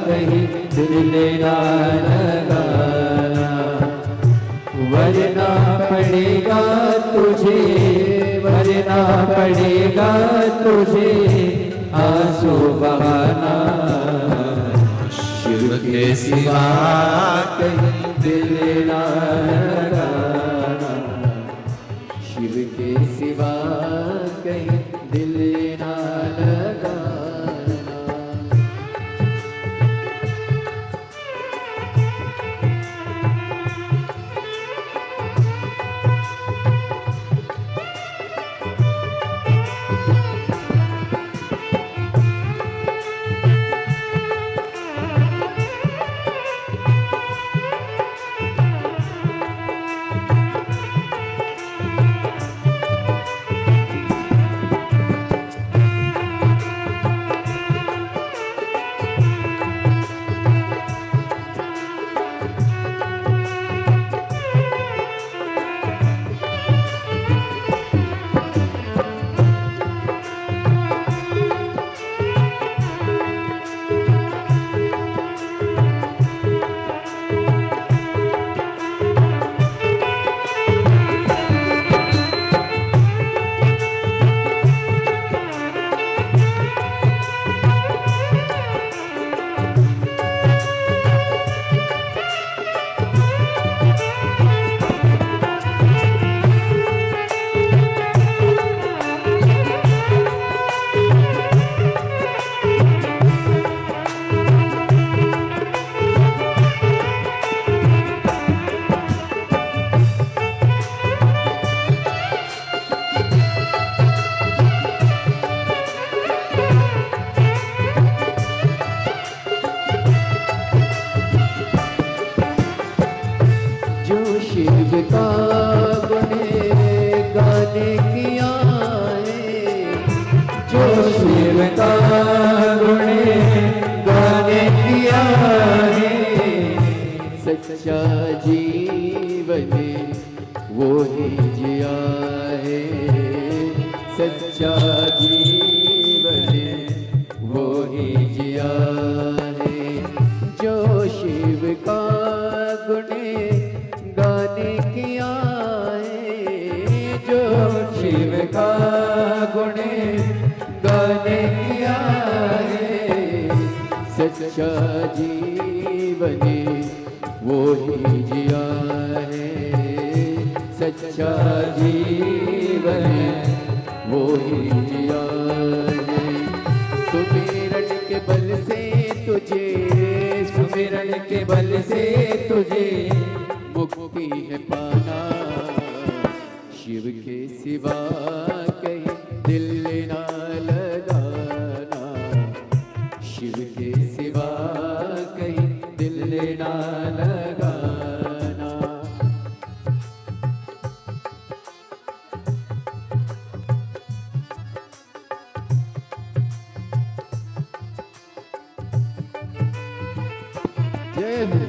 कहीं दिल ना लगाना, वरना पड़ेगा तुझे, वरना पड़ेगा तुझे आंसू बहाना, शिव के सिवा कहीं दिल ना लगाना, शिव के सिवा कहीं दिल ना लगाना। सच्चा जीवन वो ही जिया है, सच्चा जीवन वो ही जिया है, जो शिव का गुण गाने किया है, जो शिव का गुण गाने किया है, सच्चा जीवन वो ही जिया है, सच्चा जीवन वो ही जिया है। सुमिरन के बल से तुझे, सुमिरन के बल से तुझे मुक्ति है पाना, शिव के सिवा कहीं दिल ना लगाना, शिव के सिवा लगाना। जय हो।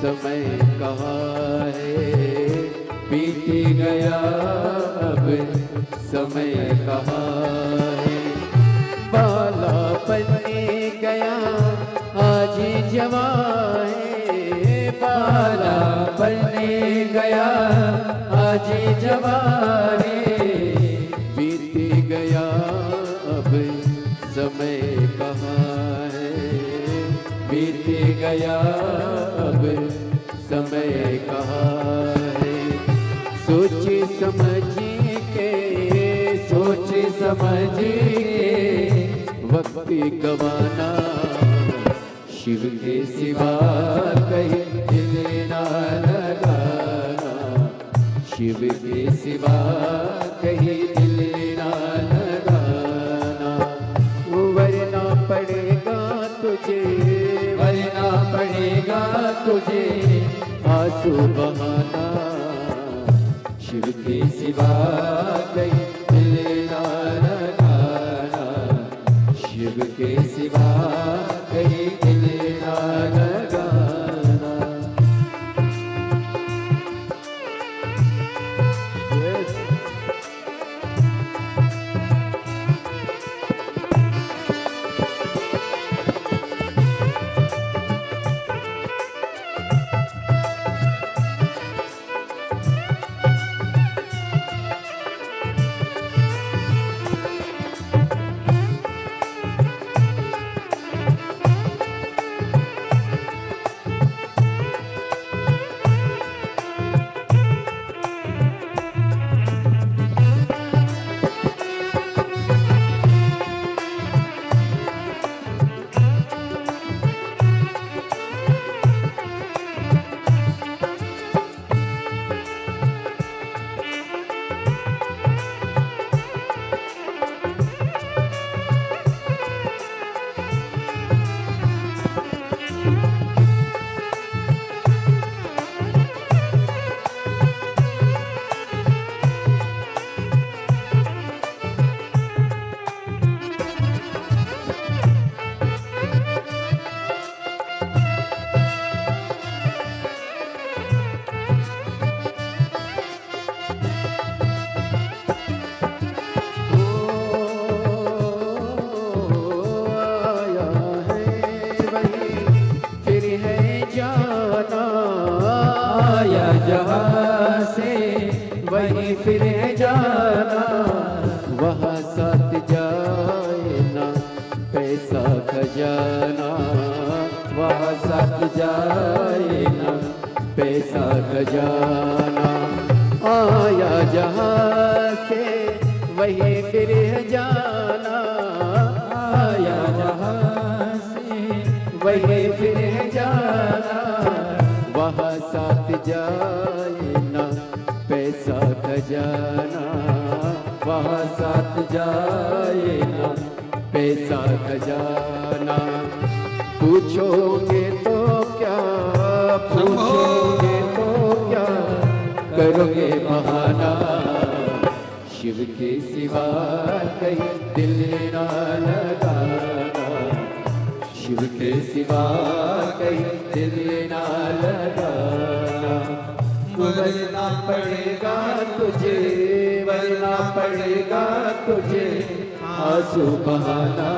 समय कहाँ है, बीत गया अब समय कहाँ है। बाला बनने गया आज जवान है, बाला बनने गया आज जवान है। बीत गया अब समय कहाँ है, बीत गया अब समय कहाँ है। सोच समझ के, सोच समझ के वक्त गवाना, शिव के सिवा कहीं दिल ना लगाना, शिव के सिवा कहीं दिल ना लगाना। वरना पड़ेगा तुझे, वरना पड़ेगा तुझे आंसू बहाना, शिव के सिवा कहीं दिल ना लगाना, शिव के सिवा कहीं दिल ना लगाना। yes. जहाँ से वहीं फिर जाना, वहाँ साथ जाए ना पैसा खजाना, वहाँ साथ जाए ना पैसा खजाना। आया जहाँ से वही फिर है जाना, आया जहाँ से वही फिर है जाना, वहाँ साथ जाए ना पैसा खजाना, वहाँ साथ जाए ना पैसा खजाना। पूछोगे तो क्या, पूछोगे तो क्या करोगे बहाना, शिव के सिवा कहीं दिल ना लगाना, शिव के सिवा कहीं दिल ना लगाना। वरना पड़ेगा तुझे, वरना पड़ेगा तुझे आंसू बहाना,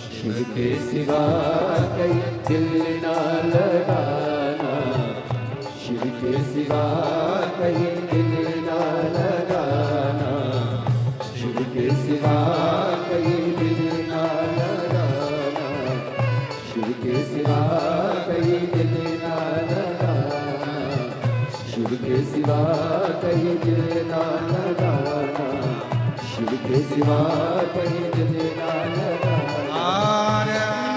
शिव के सिवा कहीं दिल ना लगाना, शिव के सिवा कहीं दिल ना लगाना, शिव के सिवा कहीं दिल ना लगाना, शिव के सिवा कहीं दिल ना लगाना, शिव के सिवा कहीं दिल ना लगाना, शिव के सिवा कहीं दिल ना लगाना।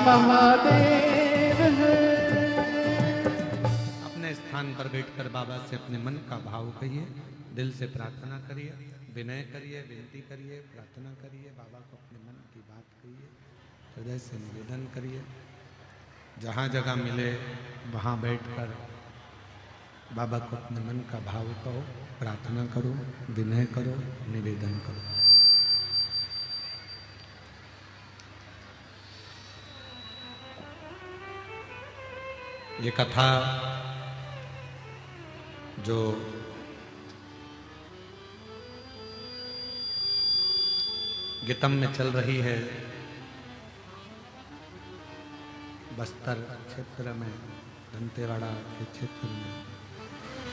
महादेव है। अपने स्थान पर बैठकर बाबा से अपने मन का भाव कहिए, दिल से प्रार्थना करिए, विनय करिए, विनती करिए, प्रार्थना करिए, बाबा को अपने मन की बात कहिए, हृदय से निवेदन करिए। जहाँ जगह मिले वहाँ बैठकर बाबा को अपने मन का भाव कहो, प्रार्थना करो, विनय करो, निवेदन करो। ये कथा जो गीतम में चल रही है, बस्तर क्षेत्र में, दंतेवाड़ा के क्षेत्र में,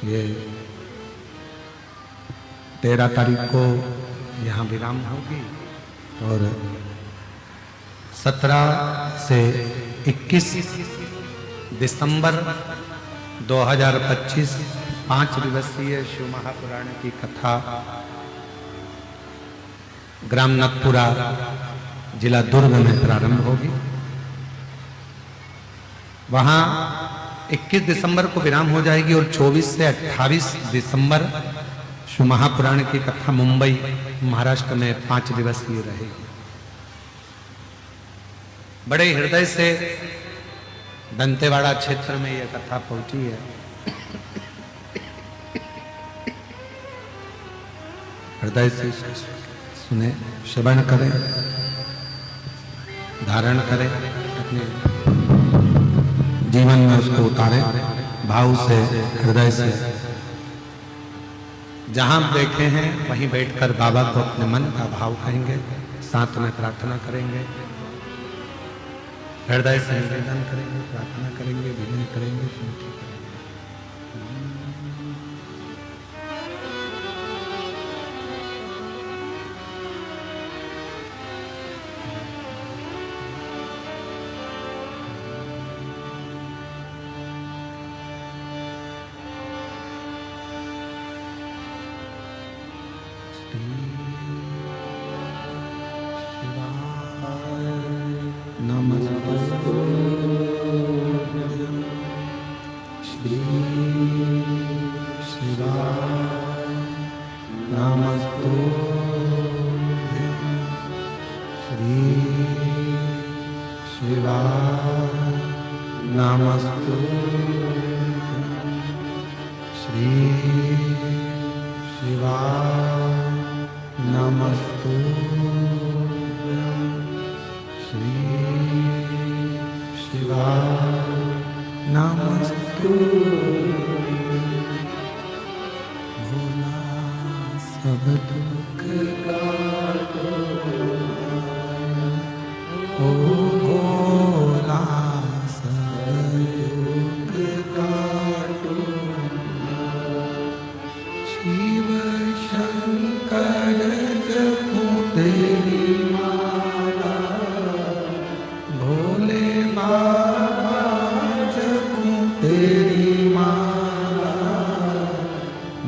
ये 13 तारीख को यहाँ विराम होगी और 17 से 21 दिसंबर 2025 5 दिवसीय शिव महापुराण की कथा ग्राम नगपुरा जिला दुर्ग में प्रारंभ होगी। वहां 21 दिसंबर को विराम हो जाएगी और 24 से 28 दिसंबर शिव महापुराण की कथा मुंबई महाराष्ट्र में 5 दिवसीय रहेगी। बड़े हृदय से दंतेवाड़ा क्षेत्र में यह कथा पहुंची है। हृदय से सुने, श्रवण करें, धारण करें, अपने जीवन में उसको उतारें, भाव से, हृदय से। जहां बैठे हैं वहीं बैठकर बाबा को अपने मन का भाव कहेंगे, साथ में प्रार्थना करेंगे, हृदय से निवेदन करेंगे, प्रार्थना करेंगे, विनय करेंगे, विनती करेंगे।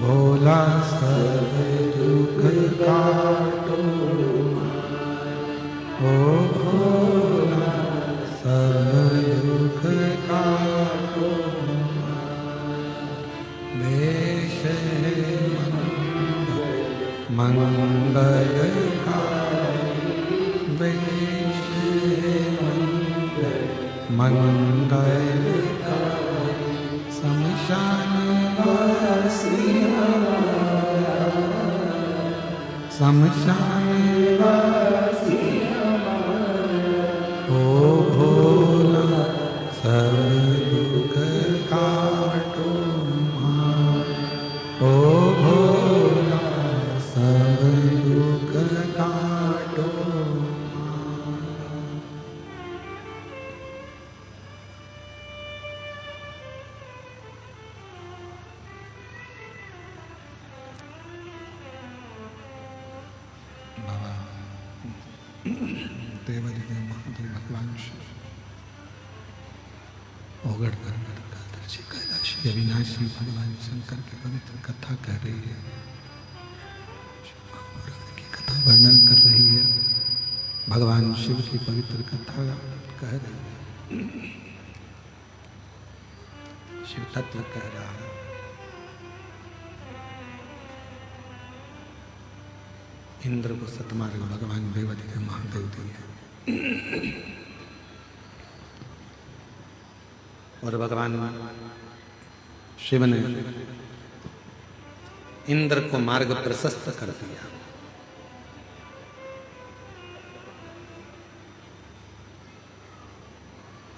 भोला सब दुख मंगलकारी वेश मंगलकारी शमशान वासी शमशान वासी ओ भोला सब दुख काटो ओ भोला सब दुख काटो। बाबा देवादिदेव महादेव भगवान शिव ओगढ़ कर कैलाशी अविनाशी भगवान शंकर की पवित्र कथा कह रही है, की कथा वर्णन कर रही है, भगवान शिव की पवित्र कथा कह रही है, शिव तत्व कह रहा है। इंद्र को सतमार्ग भगवान देवादिदेव महादेव दिए और भगवान शिव ने इंद्र को मार्ग प्रशस्त कर दिया।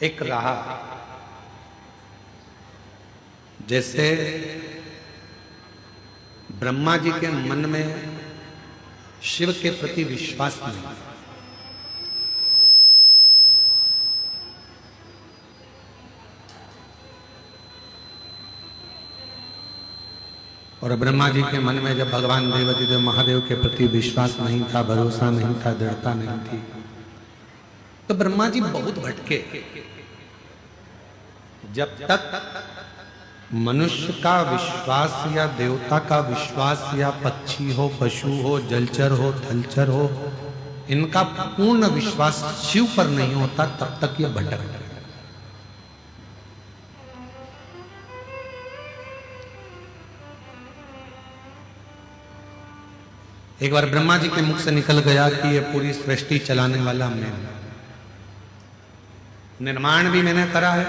एक राह जैसे ब्रह्मा जी के मन में शिव के प्रति विश्वास नहीं, और ब्रह्मा जी के मन में जब भगवान देवादिदेव महादेव के प्रति विश्वास नहीं था, भरोसा नहीं था, दृढ़ता नहीं थी, तो ब्रह्मा जी बहुत भटके। जब तक मनुष्य का विश्वास या देवता का विश्वास या पक्षी हो, पशु हो, जलचर हो, थलचर हो, इनका पूर्ण विश्वास शिव पर नहीं होता, तब तक ये भटक रहे। एक बार ब्रह्मा जी के मुख से निकल गया कि ये पूरी सृष्टि चलाने वाला मैं हूं, निर्माण भी मैंने करा है,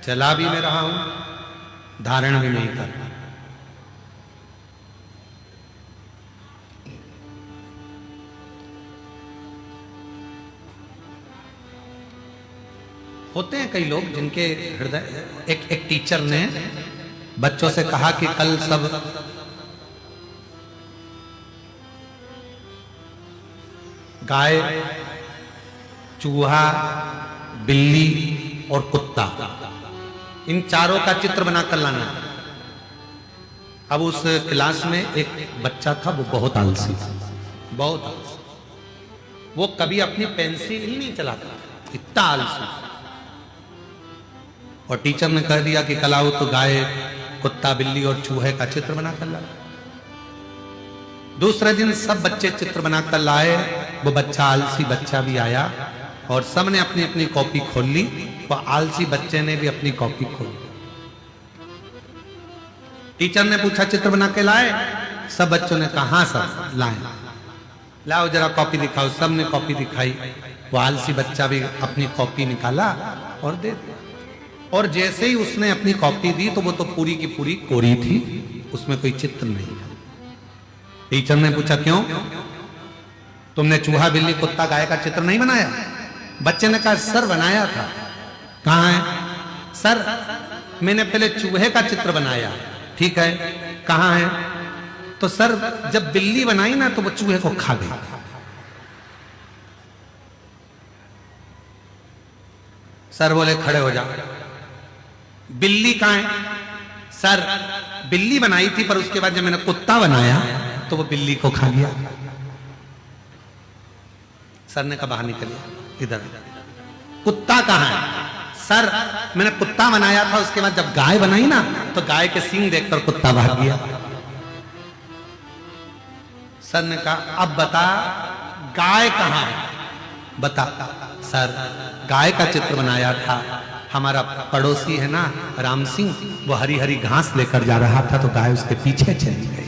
चला भी मैं रहा हूं, धारण भी नहीं कर रहा। होते हैं कई लोग जिनके हृदय, एक टीचर ने बच्चों से कहा कि कल सब गाय, चूहा, बिल्ली और कुत्ता, इन चारों का चित्र बनाकर लाना। अब उस क्लास में एक बच्चा था, वो बहुत आलसी था, बहुत आलसी, वो कभी अपनी पेंसिल ही नहीं चलाता, इतना आलसी। और टीचर ने कह दिया कि कल आओ तो गाय, कुत्ता, बिल्ली और चूहे का चित्र बनाकर लाओ। दूसरे दिन सब बच्चे चित्र बनाकर लाए, वो बच्चा आलसी बच्चा भी आया और सबने अपनी अपनी कॉपी खोल ली, वो आलसी बच्चे ने भी अपनी कॉपी खोल ली। टीचर ने पूछा चित्र बना के लाए? सब बच्चों ने कहा हाँ सर लाए। लाओ जरा कॉपी दिखाओ, सबने कॉपी दिखाई। वो आलसी बच्चा भी अपनी कॉपी निकाला और दे दिया, और जैसे ही उसने अपनी कॉपी दी तो वो तो पूरी की पूरी कोरी थी, उसमें कोई चित्र नहीं था। टीचर ने पूछा क्यों, तुमने चूहा, बिल्ली, कुत्ता, गाय का चित्र नहीं बनाया? बच्चे ने कहा सर बनाया था। कहाँ है? सर मैंने पहले चूहे का चित्र बनाया। ठीक है, कहाँ है? तो सर जब बिल्ली बनाई ना तो वो चूहे को खा गई। सर बोले खड़े हो जाओ। बिल्ली कहाँ है? सर बिल्ली बनाई थी, पर उसके बाद जब मैंने कुत्ता बनाया तो वो बिल्ली को खा गया। सर ने कहा बाहर निकलिए, इधर। कुत्ता कहाँ है? सर मैंने कुत्ता बनाया था, उसके बाद जब गाय बनाई ना तो गाय के सींग देखकर कुत्ता भाग गया। सर ने कहा अब बता गाय कहाँ है? बता। सर गाय का चित्र बनाया था, हमारा पड़ोसी है ना राम सिंह, वो हरी हरी घास लेकर जा रहा था तो गाय उसके पीछे चली गई।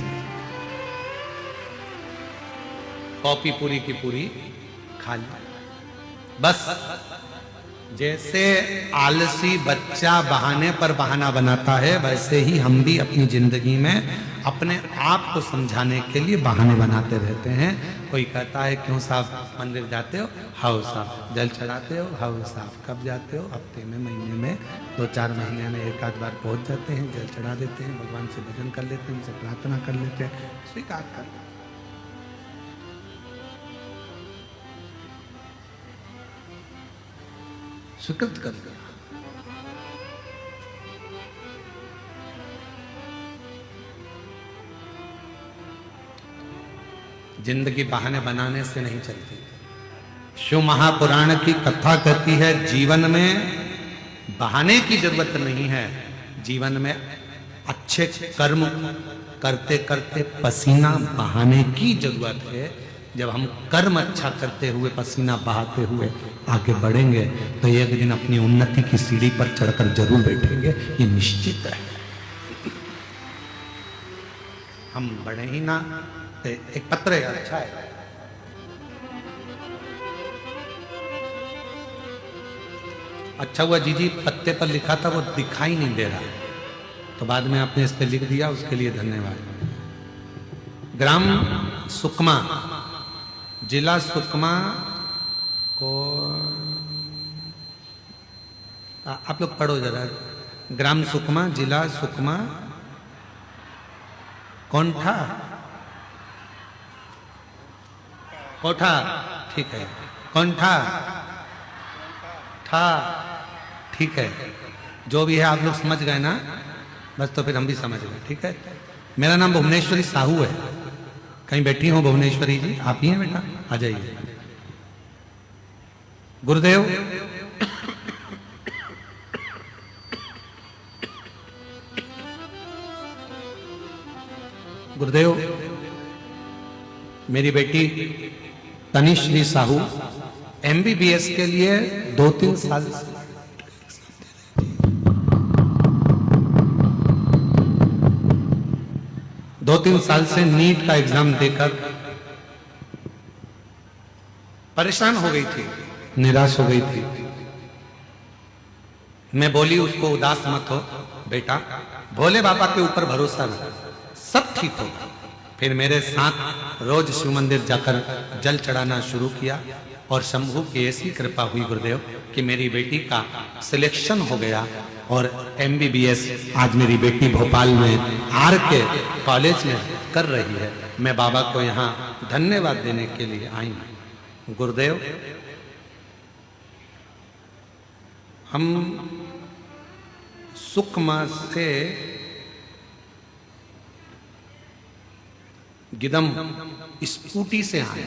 कॉपी पूरी की पूरी खा ली। बस जैसे आलसी बच्चा बहाने पर बहाना बनाता है, वैसे ही हम भी अपनी जिंदगी में अपने आप को समझाने के लिए बहाने बनाते रहते हैं। कोई कहता है क्यों साहब मंदिर जाते हो? हाउ साहब। जल चढ़ाते हो? हाउ साहब। कब जाते हो? हफ्ते में, महीने में, 2-4 महीने में एक आध बार पहुंच जाते हैं, जल चढ़ा देते हैं, भगवान से भजन कर लेते हैं, उनसे प्रार्थना कर लेते हैं, स्वीकार कर लेते हैं। स्वीकृत कर लिया। जिंदगी बहाने बनाने से नहीं चलती। शिव महापुराण की कथा कहती है जीवन में बहाने की जरूरत नहीं है, जीवन में अच्छे कर्म करते करते पसीना बहाने की जरूरत है। जब हम कर्म अच्छा करते हुए पसीना बहाते हुए आगे बढ़ेंगे तो एक दिन अपनी उन्नति की सीढ़ी पर चढ़कर जरूर बैठेंगे, ये निश्चित है। हम बढ़े ही ना। एक पत्र है, अच्छा है। अच्छा हुआ जीजी पत्ते पर लिखा था वो दिखाई नहीं दे रहा, तो बाद में आपने इस पे लिख दिया, उसके लिए धन्यवाद। ग्राम सुकमा, जिला सुकमा को आप लोग पढ़ो जरा। ग्राम सुकमा, जिला सुकमा, कौन था? कोठा, ठीक है। कौन था? ठीक है। जो भी है आप लोग समझ गए ना, बस तो फिर हम भी समझ गए, ठीक है। मेरा नाम भुवनेश्वरी साहू है। कहीं बैठी हो भुवनेश्वरी जी? आप ही हैं बेटा, आ जाइए। गुरुदेव गुरुदेव मेरी बेटी तनिश्री साहू MBBS के लिए 2-3 साल 2-3 साल से नीट का एग्जाम देकर परेशान हो गई थी, निराश हो गई थी। मैं बोली उसको उदास मत हो बेटा, भोले बाबा के ऊपर भरोसा रखो, सब ठीक होगा। फिर मेरे साथ रोज शिव मंदिर जाकर जल चढ़ाना शुरू किया और शंभू की ऐसी कृपा हुई गुरुदेव कि मेरी बेटी का सिलेक्शन हो गया और MBBS आज मेरी बेटी भोपाल में RK कॉलेज में कर रही है। मैं बाबा को यहाँ धन्यवाद देने के लिए आई हूँ। गुरुदेव हम सुकमा से गिदम स्कूटी से आए।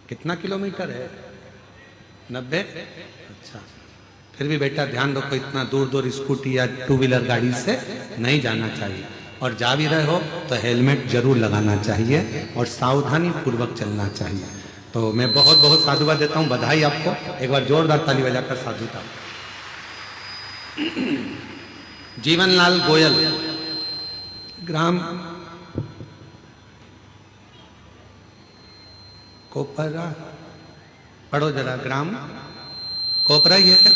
कितना किलोमीटर है? 90? अच्छा, फिर भी बेटा ध्यान रखो, इतना दूर दूर स्कूटी या 2 व्हीलर गाड़ी से नहीं जाना चाहिए, और जा भी रहे हो तो हेलमेट जरूर लगाना चाहिए और सावधानी पूर्वक चलना चाहिए। तो मैं बहुत बहुत साधुवाद देता हूँ, बधाई आपको। एक बार जोरदार ताली बजाकर साधुता। जीवनलाल गोयल, ग्राम कोपरा, पढ़ो जरा। ग्राम कोपरा ही है क्या?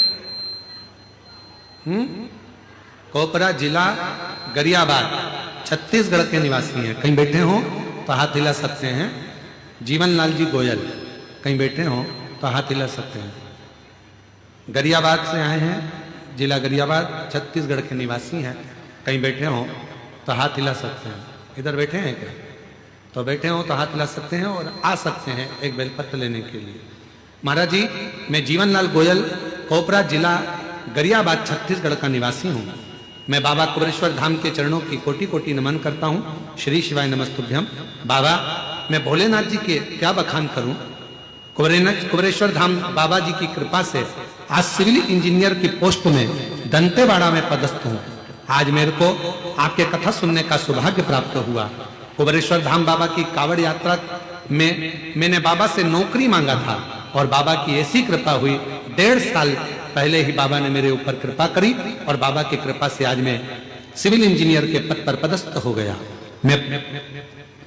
कोपरा, जिला गरियाबाद, छत्तीसगढ़ के निवासी हैं। कहीं बैठे हो तो हाथ हिला सकते हैं। जीवनलाल जी गोयल, कहीं बैठे हो तो हाथ हिला सकते हैं। गरियाबाद से आए हैं, जिला गरियाबाद, छत्तीसगढ़ के निवासी हैं। कहीं बैठे हो तो हाथ हिला सकते हैं। इधर बैठे हैं क्या? तो बैठे हो तो हाथ हिला सकते हैं और आ सकते हैं एक बेलपत्र लेने के लिए। महाराज जी, मैं जीवनलाल गोयल, कोपरा, जिला गरियाबाद, छत्तीसगढ़ का निवासी हूँ। मैं बाबा कुबेरेश्वर धाम के चरणों की कोटि कोटि नमन करता हूँ। श्री शिवाय नमस्तुभ्यम। बाबा, मैं भोलेनाथ जी के क्या बखान करूं। कुबेरेश्वर धाम बाबा जी की कृपा से आज सिविल इंजीनियर की पोस्ट में दंतेवाड़ा में पदस्थ हूं। आज मेरे को आपके कथा सुनने का सौभाग्य प्राप्त हुआ। कुबेरेश्वर धाम बाबा की कावड़ यात्रा में मैंने बाबा से नौकरी मांगा था और बाबा की ऐसी कृपा हुई, 1.5 साल पहले ही बाबा ने मेरे ऊपर कृपा करी और बाबा की कृपा से आज मैं सिविल इंजीनियर के पद पर पदस्थ हो गया। मैं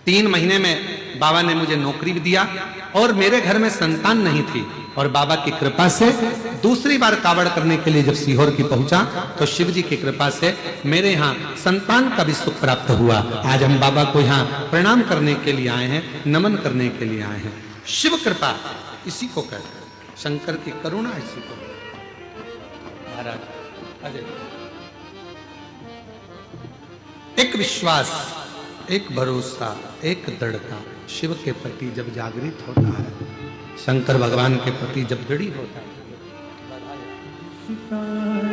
3 महीने में बाबा ने मुझे नौकरी भी दिया और मेरे घर में संतान नहीं थी, और बाबा की कृपा से दूसरी बार कावड़ करने के लिए जब सीहोर की पहुंचा तो शिव जी की कृपा से मेरे यहाँ संतान का भी सुख प्राप्त हुआ। आज हम बाबा को यहाँ प्रणाम करने के लिए आए हैं, नमन करने के लिए आए हैं। शिव कृपा इसी को कहते हैं, शंकर की करुणा इसी को। महाराज अजय, एक विश्वास, एक भरोसा, एक दृढ़ता शिव के प्रति जब जागृत होता है, शंकर भगवान के प्रति जब दृढ़ होता है,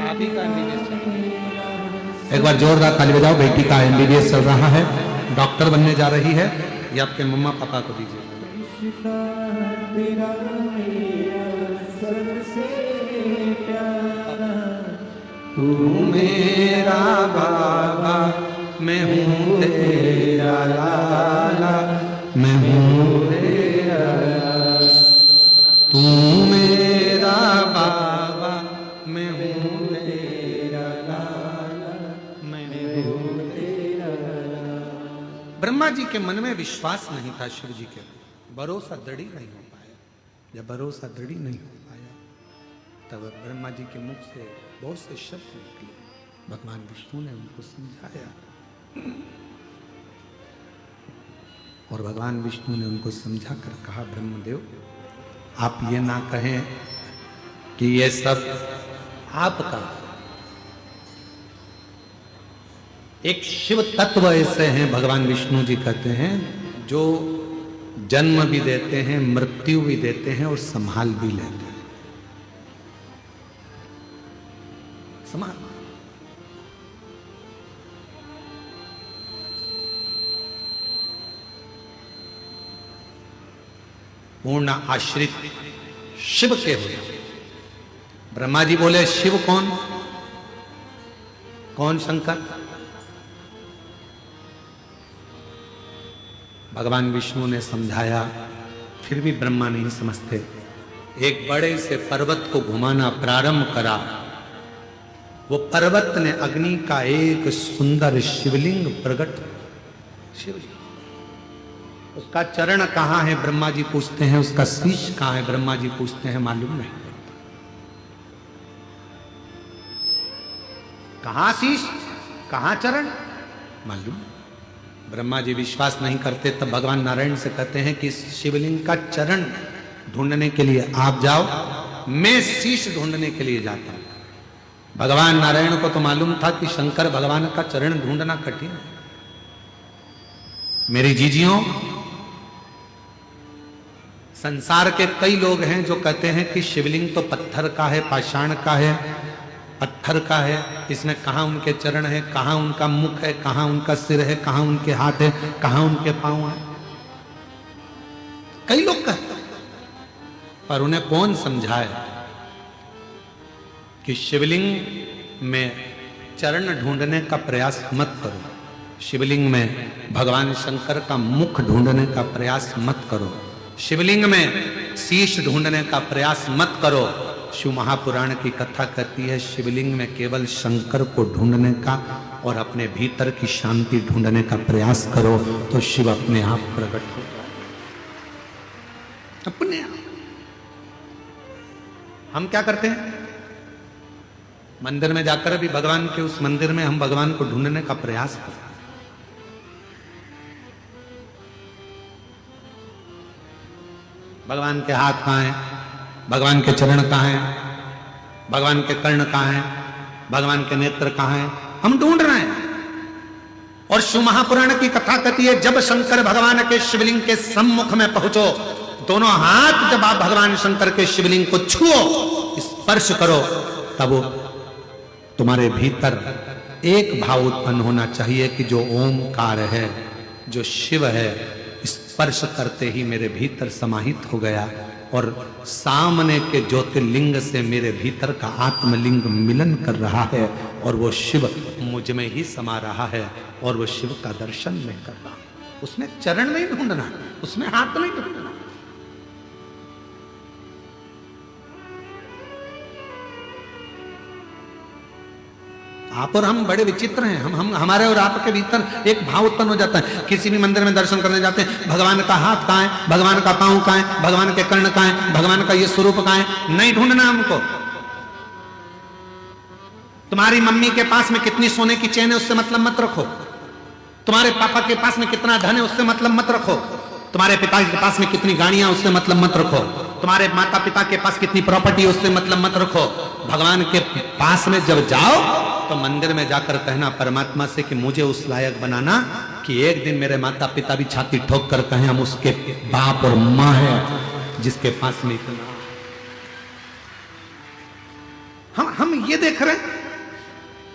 आप ही का एमबीबीएस चल रहा है। एक बार जोरदार ताली बजाओ। बेटी का एमबीबीएस चल रहा है, डॉक्टर बनने जा रही है। ये आपके मम्मा पापा को दीजिए। तू मेरा बाबा, मैं हूँ तेरा लाला, मैं हूँ तेरा, तू मेरा बाबा, मैं हूँ तेरा लाला, मैं हूँ तेरा। ब्रह्मा जी के मन में विश्वास नहीं था शिव जी के, भरोसा दृढ़ नहीं हो पाया। जब भरोसा दृढ़ नहीं हो पाया तब ब्रह्मा जी के मुख से बहुत से शब्द निकले। भगवान विष्णु ने उनको समझाया और भगवान विष्णु ने उनको समझा कर कहा, ब्रह्मदेव आप ये ना कहें कि ये सब आपका, एक शिव तत्व ऐसे हैं, भगवान विष्णु जी कहते हैं, जो जन्म भी देते हैं, मृत्यु भी देते हैं और संभाल भी लेते हैं। संभाल, पूर्ण आश्रित शिव के हो। ब्रह्मा जी बोले शिव कौन? कौन शंकर? भगवान विष्णु ने समझाया, फिर भी ब्रह्मा नहीं समझते। एक बड़े से पर्वत को घुमाना प्रारंभ करा। वो पर्वत ने अग्नि का एक सुंदर शिवलिंग प्रकट, शिवलिंग, उसका चरण कहां है ब्रह्मा जी पूछते हैं, उसका शीश कहां है ब्रह्मा जी पूछते हैं, मालूम नहीं। कहां शीश, कहां चरण, मालूम। ब्रह्मा जी विश्वास नहीं करते, तब भगवान नारायण से कहते हैं कि शिवलिंग का चरण ढूंढने के लिए आप जाओ, मैं शीश ढूंढने के लिए जाता हूं। भगवान नारायण को तो मालूम था कि शंकर भगवान का चरण ढूंढना कठिन है। मेरी जीजियों, संसार के कई लोग हैं जो कहते हैं कि शिवलिंग तो पत्थर का है, पाषाण का है, पत्थर का है, इसमें कहां उनके चरण है, कहां उनका मुख है, कहां उनका सिर है, कहां उनके हाथ है, कहां उनके पांव है। कई लोग कहते हैं, पर उन्हें कौन समझाए कि शिवलिंग में चरण ढूंढने का प्रयास मत करो, शिवलिंग में भगवान शंकर का मुख ढूंढने का प्रयास मत करो, शिवलिंग में शीश ढूंढने का प्रयास मत करो। शिव महापुराण की कथा कहती है, शिवलिंग में केवल शंकर को ढूंढने का और अपने भीतर की शांति ढूंढने का प्रयास करो तो शिव अपने आप प्रकट होगा, अपने आप। हम क्या करते हैं, मंदिर में जाकर भी भगवान के उस मंदिर में हम भगवान को ढूंढने का प्रयास करते हैं। भगवान के हाथ कहां हैं, भगवान के चरण कहां हैं, भगवान के कर्ण कहां हैं, भगवान के नेत्र कहां हैं, हम ढूंढ रहे हैं। और शिव महापुराण की कथा कहती है, जब शंकर भगवान के शिवलिंग के सम्मुख में पहुंचो, दोनों हाथ जब आप भगवान शंकर के शिवलिंग को छुओ, स्पर्श करो, तब तुम्हारे भीतर एक भाव उत्पन्न होना चाहिए कि जो ओमकार है, जो शिव है, स्पर्श करते ही मेरे भीतर समाहित हो गया और सामने के ज्योतिर्लिंग से मेरे भीतर का आत्मलिंग मिलन कर रहा है और वो शिव मुझ में ही समा रहा है और वो शिव का दर्शन मैं कर रहा हूं। उसमें चरण नहीं ढूंढना, उसमें हाथ नहीं ढूंढना। आप और हम बड़े विचित्र हैं। हम हमारे और आपके भीतर एक भाव उत्पन्न हो जाता है। किसी भी मंदिर में दर्शन करने जाते हैं, भगवान का हाथ कहाँ है, भगवान का पांव कहाँ है, भगवान के कर्ण कहाँ है, भगवान का ये स्वरूप कहाँ है, नहीं ढूंढना हमको। तुम्हारी मम्मी के पास में कितनी सोने की चेन है उससे मतलब मत रखो। तुम्हारे पापा के पास में कितना धन है उससे मतलब मत रखो। तुम्हारे पिता के पास में कितनी गाड़ियां उससे मतलब मत रखो। तुम्हारे माता पिता के पास कितनी प्रॉपर्टी है उससे मतलब मत रखो। भगवान के पास में जब जाओ तो मंदिर में जाकर कहना परमात्मा से कि मुझे उस लायक बनाना कि एक दिन मेरे माता पिता भी छाती ठोक कर कहें हम उसके बाप और मां है जिसके पास में इतना। हम ये देख रहे हैं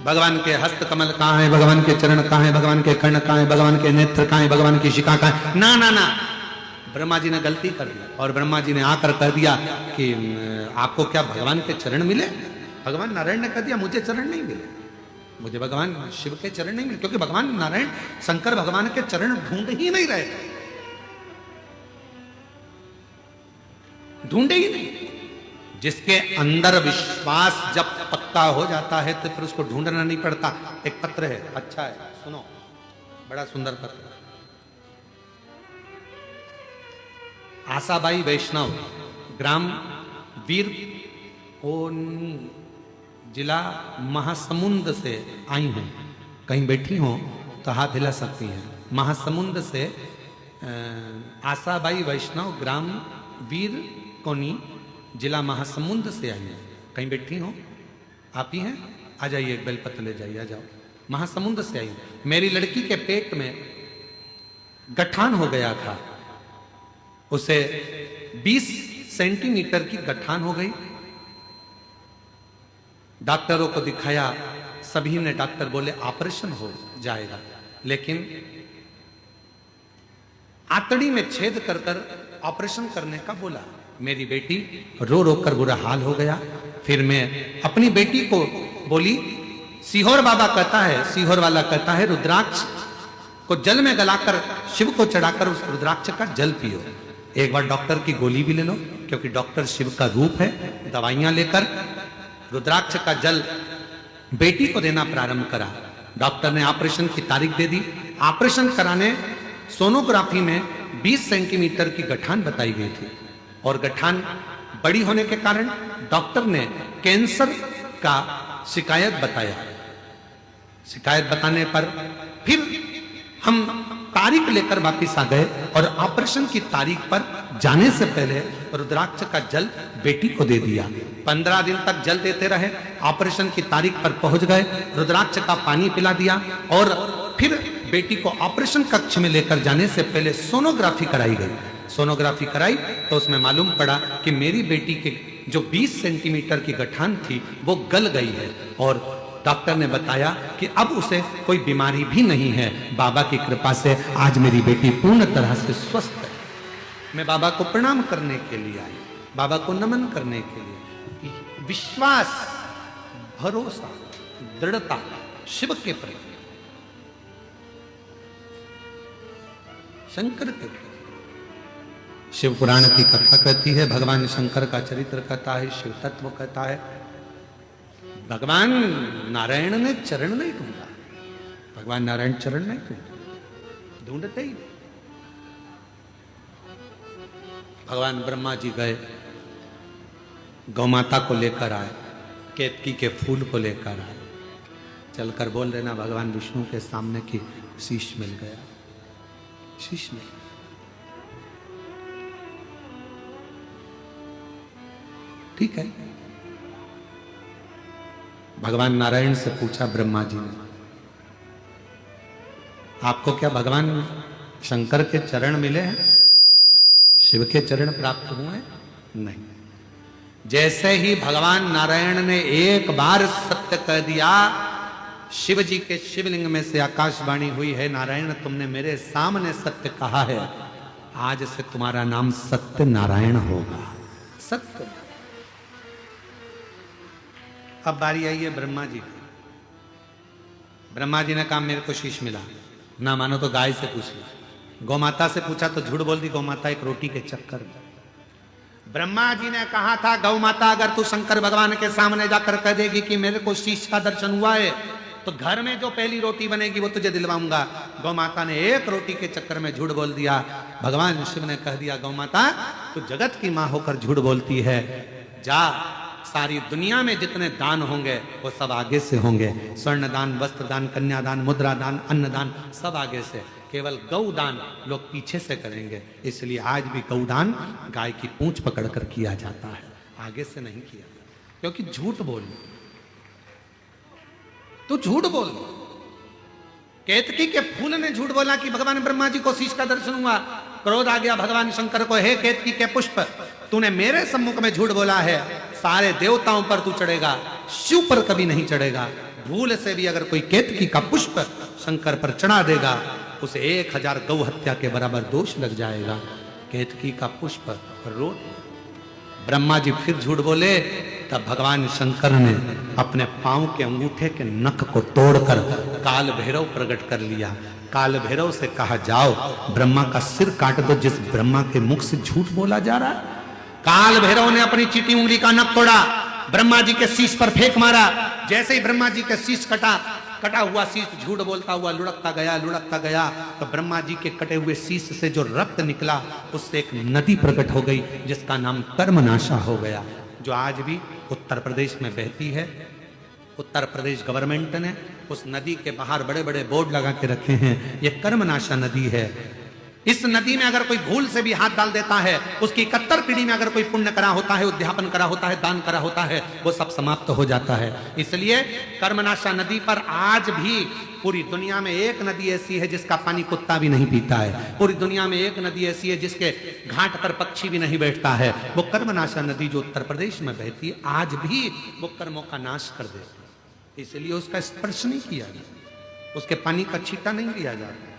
भगवान के हस्त कमल कहां है, भगवान के चरण कहां है, भगवान के कर्ण कहां है, भगवान के नेत्र कहां है, भगवान की शिखा कहां है। ना ना ना, ब्रह्मा जी ने गलती कर दी और ब्रह्मा जी ने आकर कह दिया कि आपको क्या भगवान के चरण मिले? भगवान नारायण ने कह दिया मुझे चरण नहीं मिले, मुझे भगवान शिव के चरण नहीं मिले, क्योंकि भगवान नारायण शंकर भगवान के चरण ढूंढ ही नहीं रहे थे, ढूंढे ही नहीं। जिसके अंदर विश्वास जब पक्का हो जाता है तो फिर उसको ढूंढना नहीं पड़ता। एक पत्र है, अच्छा है, सुनो, बड़ा सुंदर पत्र। आशाबाई वैष्णव, ग्राम वीर ओनी, जिला महासमुंद से आई हूं। कहीं बैठी हो तो हाथ हिला सकती हैं। महासमुंद से आशाबाई वैष्णव, ग्राम वीर कोनी, जिला महासमुंद से आई हैं। कहीं बैठी हो? आप ही हैं? आ जाइए, एक बेलपत्र ले जाइए, आ जाओ। महासमुंद से आई हूं। मेरी लड़की के पेट में गठान हो गया था, उसे 20 सेंटीमीटर की गठान हो गई। डॉक्टरों को दिखाया, सभी ने डॉक्टर बोले ऑपरेशन हो जाएगा, लेकिन आंतड़ी में छेद कर कर ऑपरेशन करने का बोला। मेरी बेटी रो रो कर बुरा हाल हो गया। फिर मैं अपनी बेटी को बोली, सीहोर बाबा कहता है, सीहोर वाला कहता है रुद्राक्ष को जल में गलाकर शिव को चढ़ाकर उस रुद्राक्ष का जल पियो। एक बार डॉक्टर की गोली भी ले लो, क्योंकि डॉक्टर शिव का रूप है। दवाइयां लेकर रुद्राक्ष का जल बेटी को देना प्रारंभ करा। डॉक्टर ने ऑपरेशन की तारीख दे दी। ऑपरेशन कराने सोनोग्राफी में 20 सेंटीमीटर की गठान बताई गई थी और गठान बड़ी होने के कारण डॉक्टर ने कैंसर का शिकायत बताया। शिकायत बताने पर फिर हम तारीख लेकर वापिस आ गए और ऑपरेशन की तारीख पर जाने से पहले रुद्राक्ष का जल बेटी को दे दिया। 15 दिन तक जल देते रहे। ऑपरेशन की तारीख पर पहुंच गए, रुद्राक्ष का पानी पिला दिया और फिर बेटी को ऑपरेशन कक्ष में लेकर जाने से पहले सोनोग्राफी कराई गई। सोनोग्राफी कराई तो उसमें मालूम पड़ा कि मेरी बेटी के जो 20 सेंटीमीटर की गठान थी वो गल गई है और डॉक्टर ने बताया कि अब उसे कोई बीमारी भी नहीं है। बाबा की कृपा से आज मेरी बेटी पूर्ण तरह से स्वस्थ है। मैं बाबा को प्रणाम करने के लिए आई, बाबा को नमन करने के लिए। विश्वास, भरोसा, दृढ़ता शिव के प्रति, शंकर के प्रति। शिव पुराण की कथा कहती है, भगवान शंकर का चरित्र कहता है, शिव तत्व कहता है। भगवान नारायण ने चरण नहीं ढूंढा, भगवान नारायण चरण नहीं ढूंढते, ढूंढते ही। भगवान ब्रह्मा जी गए, गौमाता को लेकर आए, केतकी के फूल को लेकर आए। चलकर बोल देना भगवान विष्णु के सामने की शीश मिल गया, शीश मिल गया। ठीक है। भगवान नारायण से पूछा ब्रह्मा जी ने, आपको क्या भगवान शंकर के चरण मिले हैं, शिव के चरण प्राप्त हुए हैं? नहीं। जैसे ही भगवान नारायण ने एक बार सत्य कह दिया, शिव जी के शिवलिंग में से आकाशवाणी हुई है, नारायण तुमने मेरे सामने सत्य कहा है, आज से तुम्हारा नाम सत्य नारायण होगा। सत्य। अब बारी आई है ब्रह्मा जी की। ब्रह्मा जी ने कहा मेरे को शीश मिला, ना मानो तो गाय से पूछ लो। गौमाता से पूछा तो झूठ बोल दी गौमाता, एक रोटी के चक्कर में। ब्रह्मा जी ने कहा था गौमाता अगर तू शंकर भगवान के सामने जाकर कह देगी कि मेरे को शीश का दर्शन हुआ है तो घर में जो पहली रोटी बनेगी वो तुझे दिलवाऊंगा। गौ माता ने एक रोटी के चक्कर में झूठ बोल दिया। भगवान शिव ने कह दिया, गौ माता तू जगत की मां होकर झूठ बोलती है, जा सारी दुनिया में जितने दान होंगे वो सब आगे से होंगे। स्वर्ण दान, वस्त्र दान, कन्यादान, मुद्रा दान, अन्नदान सब आगे से, केवल गौदान लोग पीछे से करेंगे। इसलिए आज भी गौदान गाय की पूंछ पकड़कर किया जाता है, आगे से नहीं किया, क्योंकि झूठ बोल, तू झूठ बोल। केतकी के फूल ने झूठ बोला कि भगवान ब्रह्मा जी को शीश का दर्शन हुआ। क्रोध आ गया भगवान शंकर को, हे केतकी के पुष्प, तूने मेरे सम्मुख में झूठ बोला है, सारे देवताओं पर तू चढ़ेगा, शिव पर कभी नहीं चढ़ेगा। भूल से भी अगर कोई केतकी का पुष्प शंकर पर चढ़ा देगा, उसे 1000 गौ हत्या के बराबर दोष लग जाएगा। केतकी का पुष्प रो। ब्रह्मा जी फिर झूठ बोले, तब भगवान शंकर ने अपने पांव के अंगूठे के नख को तोड़कर काल भैरव प्रकट कर लिया। काल भैरव से कहा, जाओ ब्रह्मा का सिर काट दो, जिस ब्रह्मा के मुख से झूठ बोला जा रहा है। काल भैरव ने अपनी चीटी उंगली का नख तोड़ा, ब्रह्मा जी के शीश पर फेंक मारा। जैसे ही ब्रह्मा जी के शीश कटा हुआ शीश झूठ बोलता हुआ लुढ़कता गया, तो ब्रह्मा जी के कटे हुए शीश से जो रक्त निकला, उससे एक नदी प्रकट हो गई, जिसका नाम कर्मनाशा हो गया, जो आज भी उत्तर प्रदेश में बहती है। उत्तर प्रदेश गवर्नमेंट ने उस नदी के बाहर बड़े बड़े बोर्ड लगा के रखे हैं, ये कर्मनाशा नदी है। इस नदी में अगर कोई भूल से भी हाथ डाल देता है, उसकी 71 पीढ़ी में अगर कोई पुण्य करा होता है, उद्यापन करा होता है, दान करा होता है, वो सब समाप्त हो जाता है। इसलिए कर्मनाशा नदी पर आज भी पूरी दुनिया में एक नदी ऐसी है जिसका पानी कुत्ता भी नहीं पीता है। पूरी दुनिया में एक नदी ऐसी है जिसके घाट पर पक्षी भी नहीं बैठता है, वो कर्मनाशा नदी जो उत्तर प्रदेश में बहती है। आज भी वो कर्मों का नाश कर देती है, इसलिए उसका स्पर्श नहीं किया जाता, उसके पानी का छींटा नहीं लिया जाता।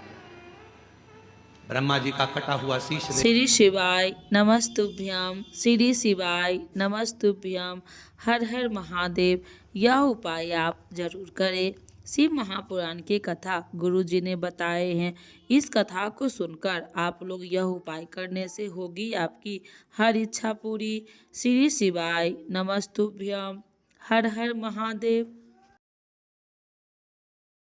ब्रह्मा जी का कटा हुआ शीश। श्री शिवाय नमस्तुभ्यम, श्री शिवाय नमस्तुभ्यम, हर हर महादेव। यह उपाय आप जरूर करें। शिव महापुराण की कथा गुरु जी ने बताए हैं। इस कथा को सुनकर आप लोग यह उपाय करने से होगी आपकी हर इच्छा पूरी। श्री शिवाय नमस्तुभ्यम, हर हर महादेव।